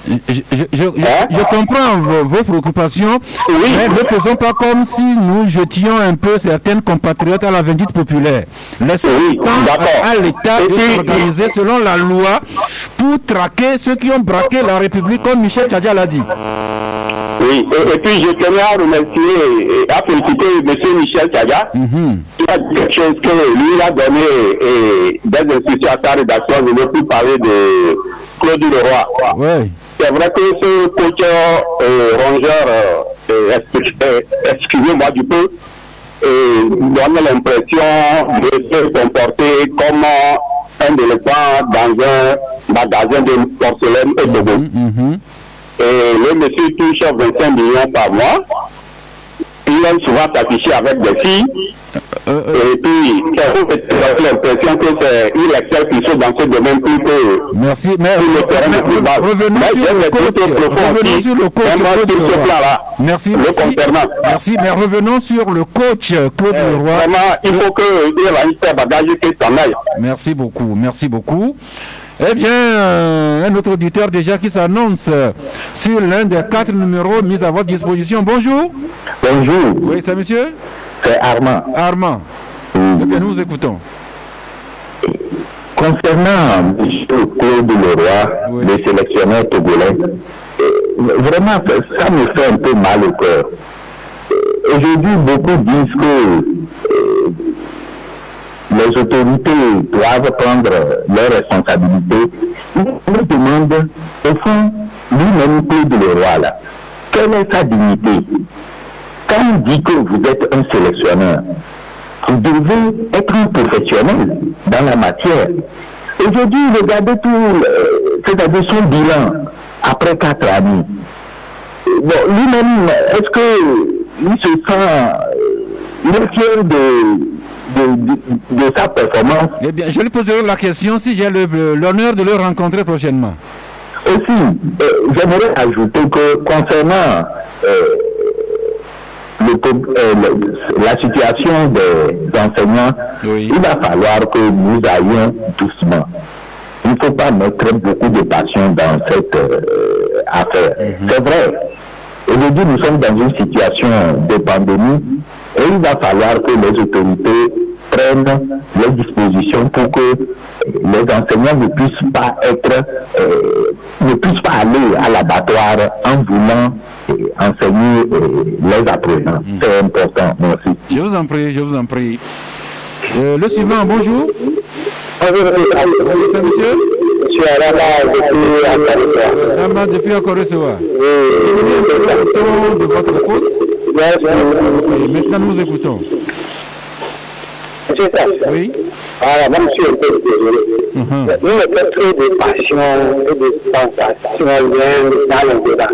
Je comprends vos préoccupations, mais ne faisons pas comme si nous jetions un peu certaines compatriotes à la vindicte populaire. Laissons à l'État de s'organiser selon la loi pour traquer ceux qui ont braqué la République, comme Michel Tchadia l'a dit. Oui, et puis je tenais à remercier et à féliciter M. Michel Tchadia. Il a dit quelque chose que lui a donné des instructions à sa rédaction. Je ne veux plus parler de Claude Leroy. Oui. C'est vrai que ce coach rongeur, excusez-moi du peu, donne l'impression de se comporter comme un éléphant dans un magasin de porcelaine et de boue. Et le monsieur touche 25 millions par mois. Il aime souvent s'afficher avec des filles. Et puis, j'ai l'impression que c'est il excelle plutôt dans ce domaine plus que. Merci, mais revenons sur le coach Claude Leroy. Merci, mais revenons sur le coach Claude Leroy. Vraiment, il faut qu'il réalise ses bagages et qu'il s'en aille. Merci beaucoup. Eh bien, un autre auditeur déjà qui s'annonce sur l'un des 4 numéros mis à votre disposition. Bonjour. Bonjour. Oui, c'est monsieur? C'est Armand. Armand. Eh bien, nous vous écoutons. Concernant M. Claude Leroy, le sélectionneur togolais, vraiment, ça me fait un peu mal au cœur. Aujourd'hui, beaucoup disent que les autorités doivent prendre leurs responsabilités. Je me demande, au fond, lui-même, Claude Leroy, là, quelle est sa dignité? Quand on dit que vous êtes un sélectionneur, vous devez être un professionnel dans la matière. Aujourd'hui, regardez tout, c'est-à-dire son bilan après 4 années. Bon, lui-même, est-ce qu'il se sent fier de sa performance. Eh bien, je lui poserai la question si j'ai l'honneur de le rencontrer prochainement. Aussi, j'aimerais ajouter que concernant la situation des enseignants, oui, il va falloir que nous allions doucement. Il ne faut pas mettre beaucoup de passion dans cette affaire. C'est vrai. Aujourd'hui, nous sommes dans une situation de pandémie et il va falloir que les autorités prennent les dispositions pour que les enseignants ne puissent pas aller à l'abattoir en voulant enseigner les apprenants. C'est important. Merci. Je vous en prie, je vous en prie. Le suivant, bonjour. C'est monsieur? Monsieur Arama, depuis Arama, depuis Akorosewa. De votre poste. Et maintenant, nous écoutons. C'est ça. Oui. Voilà, moi, je suis un peu désolé. Nous mettons trop de passion et de sensation dans le débat.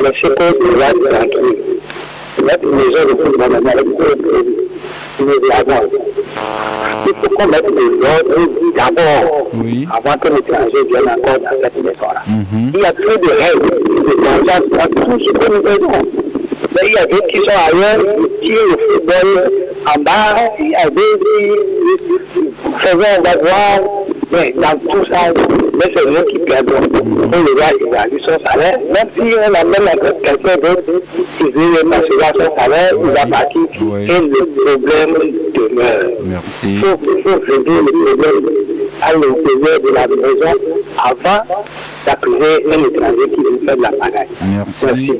Mais c'est qu'on doit être tranquille. Mettre une maison de football dans le il faut qu'on mette de l'ordre d'abord, avant que l'étranger vienne encore dans cette maison-là. Il y a trop de règles, de vengeance dans tout ce que nous faisons. Mais il y a d'autres qui sont ailleurs, qui tirent le football en bas, il y a d'autres qui faisaient un bavoir, mais dans tout ça, mais c'est nous qui perdons. On le voit, il a eu son salaire, même si on amène avec quelqu'un d'autre, qui veut recevoir son salaire, il va partir, et le problème demeure. Merci. Il faut régler le problème à l'intérieur de la maison avant d'accuser un étranger qui veut faire de la pagaille. Merci.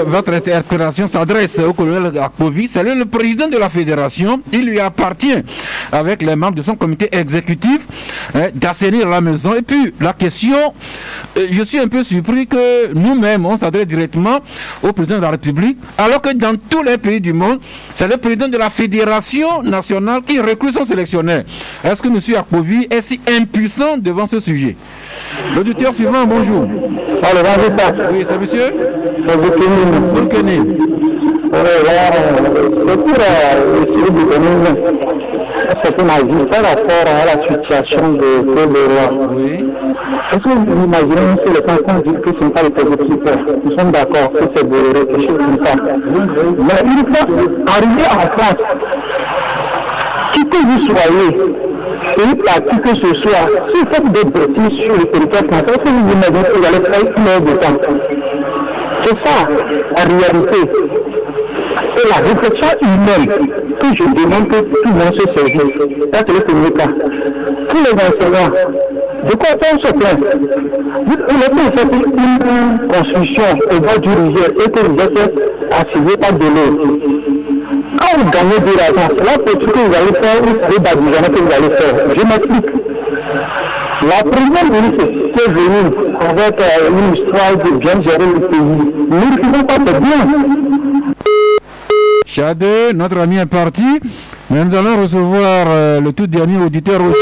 Votre interpellation s'adresse au colonel Akpovi. C'est le président de la fédération. Il lui appartient, avec les membres de son comité exécutif, d'assainir la maison. Et puis, la question, je suis un peu surpris que nous-mêmes, on s'adresse directement au président de la République, alors que dans tous les pays du monde, c'est le président de la fédération nationale qui recrute son sélectionneur. Est-ce que M. Akpovi est si impuissant devant ce sujet? L'auditeur suivant, bonjour. Oui, c'est monsieur Soulkeni. C'est un avis par rapport à la situation de Leroy. Oui. Est-ce que vous imaginez que les enfants disent que ce n'est pas le exécutif? Nous sommes d'accord que c'est Bolloré, quelque chose comme ça. Mais il faut arriver en France. Qui que vous soyez, et parti que ce soit, si vous faites des bêtises sur le territoire français, est-ce que vous imaginez que vous allez faire une heure de temps? C'est ça, la réalité. Et la réflexion humaine que je demande que tout le monde se service. Ça, c'est le premier cas. Tous les enseignants, de quoi on se plaint? Vous avez fait une construction au bord du rivière et que vous êtes assigné par de l'eau. Quand vous gagnez de l'argent, c'est la politique que vous allez faire, ou les badigeons que vous allez faire. Je m'explique. La première ministre qui est venue avec une histoire de bien gérer le pays, nous ne faisons pas de bien. Chade, notre ami est parti, mais nous allons recevoir le tout dernier auditeur aujourd'hui.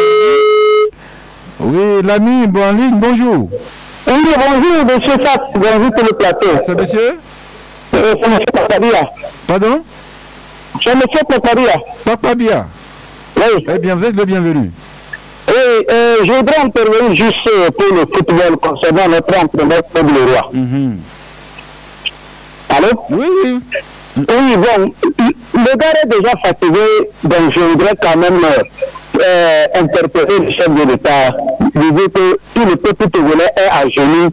Oui, l'ami, bon en ligne, bonjour. Oui, bonjour, monsieur Sapp, bonjour pour le plateau. C'est monsieur C'est monsieur Papabia. Pardon? C'est monsieur Papabia. Papabia. Oui. Eh bien, vous êtes le bienvenu. Oui, je voudrais intervenir juste pour le football concernant notre entraîneur Claude Leroy. Allô? Oui, oui. Oui, bon, le gars est déjà fatigué, donc je voudrais quand même interpeller le chef de l'État, lui dire que tout le peuple togolais est à genoux,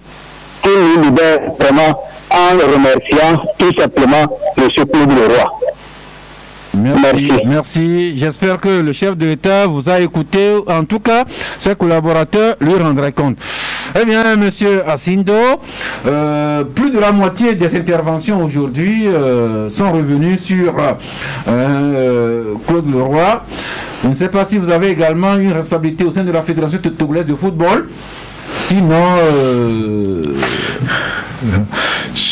qu'il nous libère vraiment en le remerciant tout simplement M. Claude Leroy. Merci. J'espère que le chef de l'État vous a écouté. En tout cas, ses collaborateurs lui rendraient compte. Eh bien, monsieur Asindo, plus de la moitié des interventions aujourd'hui sont revenues sur Claude Leroy. Je ne sais pas si vous avez également une responsabilité au sein de la Fédération togolaise de football. Sinon...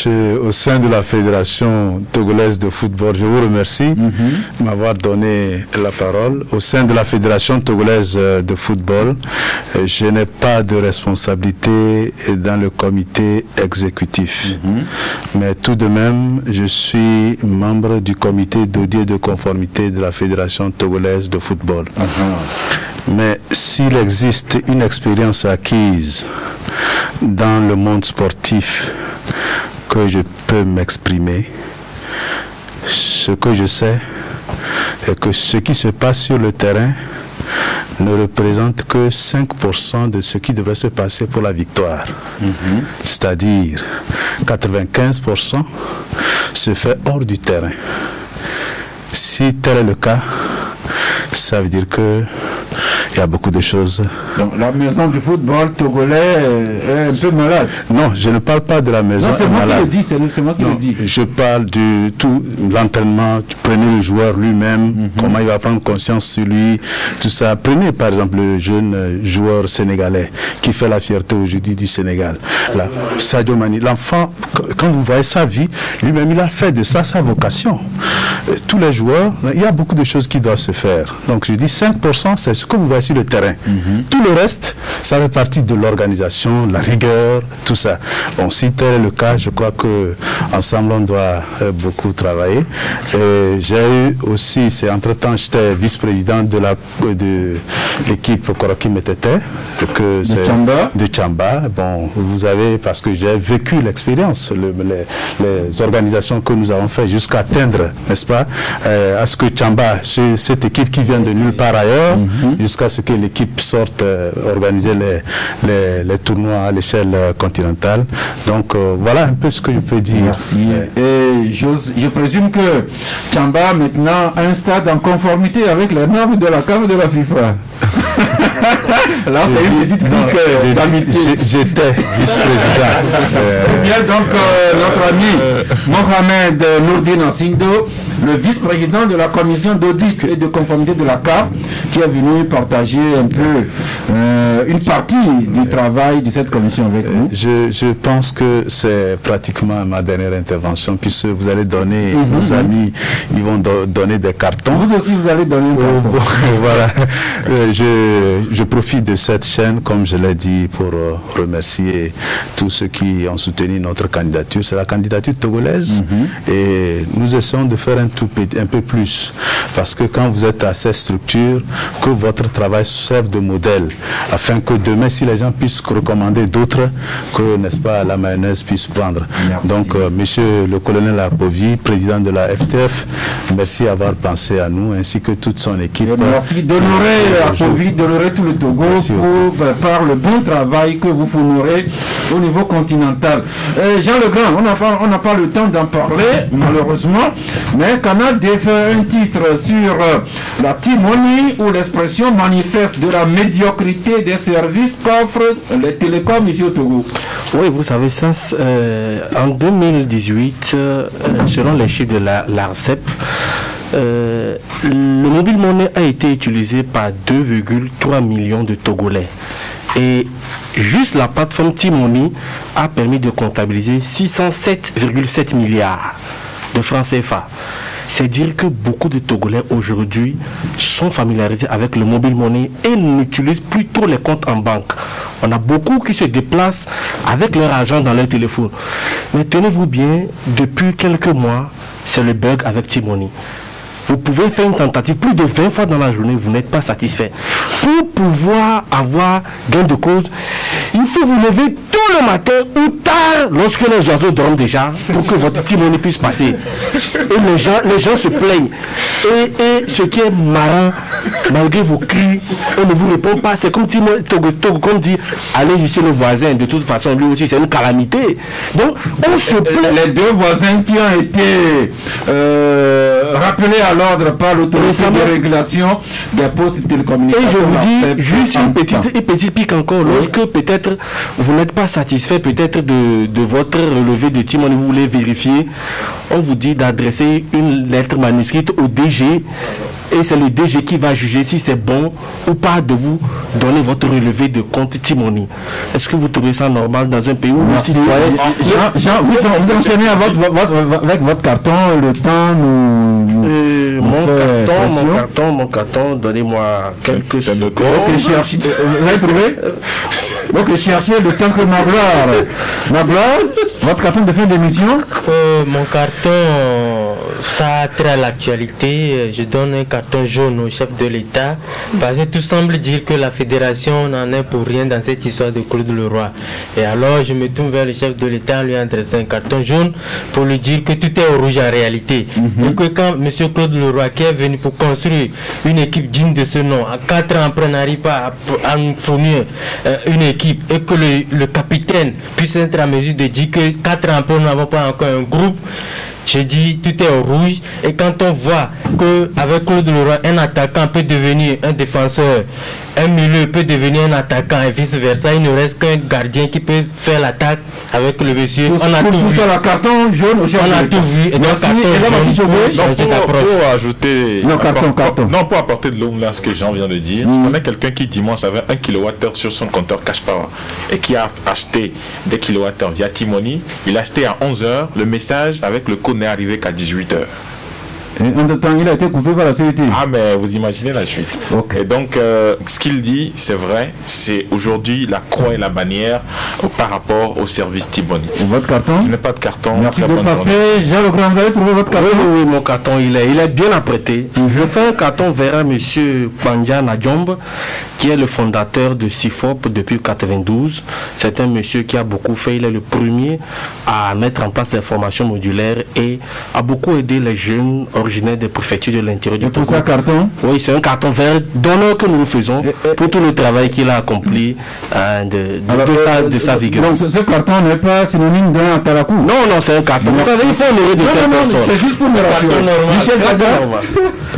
au sein de la Fédération togolaise de football, je vous remercie de m'avoir donné la parole. Au sein de la Fédération togolaise de football, je n'ai pas de responsabilité dans le comité exécutif. Mais tout de même, je suis membre du comité d'audit et de conformité de la Fédération togolaise de football. Mais s'il existe une expérience acquise dans le monde sportif que je peux m'exprimer, ce que je sais est que ce qui se passe sur le terrain ne représente que 5% de ce qui devrait se passer pour la victoire. C'est-à-dire 95% se fait hors du terrain. Si tel est le cas, ça veut dire que il y a beaucoup de choses. Donc la maison du football togolais est un peu malade. Non, je ne parle pas de la maison. Non, c'est moi qui le dis, c'est moi qui le dis. Je parle du tout, l'entraînement. Prenez le joueur lui-même, comment il va prendre conscience sur lui, tout ça. Prenez par exemple le jeune joueur sénégalais qui fait la fierté aujourd'hui du Sénégal. Sadio Mané, l'enfant, quand vous voyez sa vie, lui-même il a fait de ça sa vocation. Tous les joueurs, il y a beaucoup de choses qui doivent se faire. Donc je dis 5%, c'est ce que vous voyez sur le terrain. Tout le reste, ça fait partie de l'organisation, la rigueur, tout ça. Bon, si tel est le cas, je crois que ensemble on doit beaucoup travailler. J'ai eu aussi, c'est entre-temps, j'étais vice-président de l'équipe Koroki Metete, de Tchamba. Bon, vous avez, parce que j'ai vécu l'expérience, les organisations que nous avons fait jusqu'à atteindre, n'est-ce pas, à ce que Tchamba, c'est cette équipe qui vient de nulle part ailleurs, jusqu'à ce que l'équipe sorte organiser les tournois à l'échelle continentale. Donc voilà un peu ce que je peux dire. Merci. Et je présume que Tchamba maintenant a un stade en conformité avec les normes de la CAF de la FIFA. Là, c'est une petite pique d'amitié. J'étais vice-président. Bien, donc, notre ami Mohamed Nourdine Ansindo, le vice-président de la commission d'audit et de conformité de la CAF, qui est venu partager un peu une partie du travail de cette commission avec nous. Je pense que c'est pratiquement ma dernière intervention, puisque vous allez donner, nos amis, ils vont donner des cartons. Vous aussi, vous allez donner un carton. Voilà. Je profite de cette chaîne, comme je l'ai dit, pour remercier tous ceux qui ont soutenu notre candidature. C'est la candidature togolaise et nous essayons de faire un peu plus, parce que quand vous êtes à cette structure, que votre travail serve de modèle, afin que demain, si les gens puissent recommander d'autres, que, n'est-ce pas, la mayonnaise puisse prendre. Merci. Donc, monsieur le colonel Apovi, président de la FTF, merci d'avoir pensé à nous, ainsi que toute son équipe. Merci d'honorer Apovi, d'honorer tout le Togo par le bon travail que vous fournirez au niveau continental. Jean Legrand, on n'a pas le temps d'en parler, malheureusement, mais Canal fait un titre sur la timonie ou l'expression manifeste de la médiocrité des services qu'offrent les télécoms ici au Togo. Oui, vous savez ça, en 2018, selon les chiffres de l'ARCEP, le mobile monnaie a été utilisé par 2,3 millions de Togolais. Et juste la plateforme T-Money a permis de comptabiliser 607,7 milliards de francs CFA. C'est dire que beaucoup de Togolais aujourd'hui sont familiarisés avec le mobile money et n'utilisent plus trop les comptes en banque. On a beaucoup qui se déplacent avec leur argent dans leur téléphone. Mais tenez-vous bien, depuis quelques mois, c'est le bug avec T-Money. Vous pouvez faire une tentative plus de 20 fois dans la journée, vous n'êtes pas satisfait. Pour pouvoir avoir gain de cause, il faut vous lever tôt le matin ou tard, lorsque les oiseaux dorment déjà, pour que votre T-Money puisse passer. Et les gens se plaignent. Et ce qui est marrant, malgré vos cris, on ne vous répond pas. C'est comme Togo dit, allez chez le voisin, de toute façon, lui aussi, c'est une calamité. Donc, on se plaint. Les deux voisins qui ont été rappelés à l'ordre par l'autorité de régulation des postes de télécommunications. Et je vous dis juste une petite pique encore. Lorsque peut-être vous n'êtes pas satisfait peut-être de votre relevé de T-Money, vous voulez vérifier, on vous dit d'adresser une lettre manuscrite au DG et c'est le DG qui va juger si c'est bon ou pas de vous donner votre relevé de compte Timoni. Est-ce que vous trouvez ça normal dans un pays où les citoyens... Jean, vous enchaînez avec votre carton, le temps nous mon carton, donnez-moi quelques secondes. Vous avez trouvé? Donc cherchez le temps que Magloire, votre carton de fin d'émission? Mon carton, ça a trait à l'actualité. Je donne un carton jaune au chef de l'État parce que tout semble dire que la fédération n'en est pour rien dans cette histoire de Claude Leroy. Et alors je me tourne vers le chef de l'État, lui adresser un carton jaune pour lui dire que tout est au rouge en réalité. Et que quand M. Claude Leroy, qui est venu pour construire une équipe digne de ce nom, à 4 ans après n'arrive pas à nous fournir une équipe, et que le capitaine puisse être à mesure de dire que 4 ans après nous n'avons pas encore un groupe, je dis tout est au rouge. Et quand on voit qu'avec Claude Leroy, un attaquant peut devenir un défenseur, un milieu peut devenir un attaquant et vice versa, il ne reste qu'un gardien qui peut faire l'attaque avec le monsieur. On a tout vu. Le carton jaune, on a tout vu. Et pour ajouter, carton. Non, pour apporter de l'eau là, ce que Jean vient de dire, on a quelqu'un qui dimanche avait 1 kWh sur son compteur Cash Power et qui a acheté des kWh via Timoni. Il a acheté à 11h, le message avec le code n'est arrivé qu'à 18h. En temps, il a été coupé par la CET. Ah, mais vous imaginez la suite. Okay. Et donc, ce qu'il dit, c'est vrai, c'est aujourd'hui la croix et la bannière par rapport au service Timoni. Votre carton? Je n'ai pas de carton. Merci de passer. Jean Legrand, vous avez trouvé votre carton? Oui, mon carton, il est bien apprêté. Je fais un carton vers M. Pandja Nadjombe, qui est le fondateur de CIFOP depuis 1992. C'est un monsieur qui a beaucoup fait. Il est le premier à mettre en place les formations modulaires et a beaucoup aidé les jeunes originaire des préfectures de l'intérieur du Togo. C'est un carton? Oui, c'est un carton vert d'honneur que nous faisons pour tout le travail qu'il a accompli de sa vigueur. Donc ce carton n'est pas synonyme d'un atarakou? Non, c'est un carton. Vous savez, il faut honorer de telle personne. C'est juste pour me rassurer. Michel Tadja?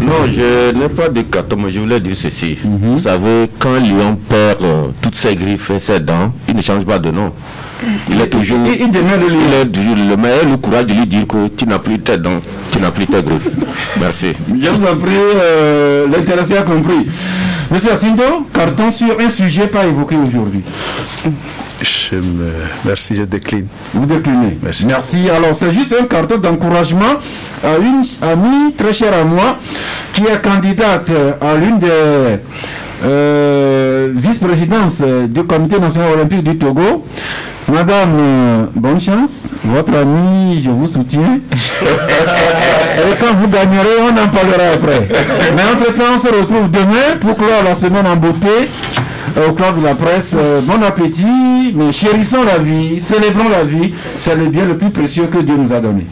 Non, je n'ai pas de carton, mais je voulais dire ceci. Vous savez, quand Lyon perd toutes ses griffes et ses dents, il ne change pas de nom. Il est toujours le meilleur, le courage de lui dire que tu n'as plus tes dents, tu n'as plus tes griffes. Merci. Je vous en prie, l'intéressé a compris. Monsieur Asindo, carton sur un sujet pas évoqué aujourd'hui. Merci, je décline. Vous déclinez. Merci. Alors, c'est juste un carton d'encouragement à une amie très chère à moi qui est candidate à l'une des vice-présidences du Comité national olympique du Togo. Madame, bonne chance. Votre ami, je vous soutiens. Et quand vous gagnerez, on en parlera après. Mais entre-temps, on se retrouve demain pour clore la semaine en beauté au club de la presse. Bon appétit, mais chérissons la vie, célébrons la vie. C'est le bien le plus précieux que Dieu nous a donné.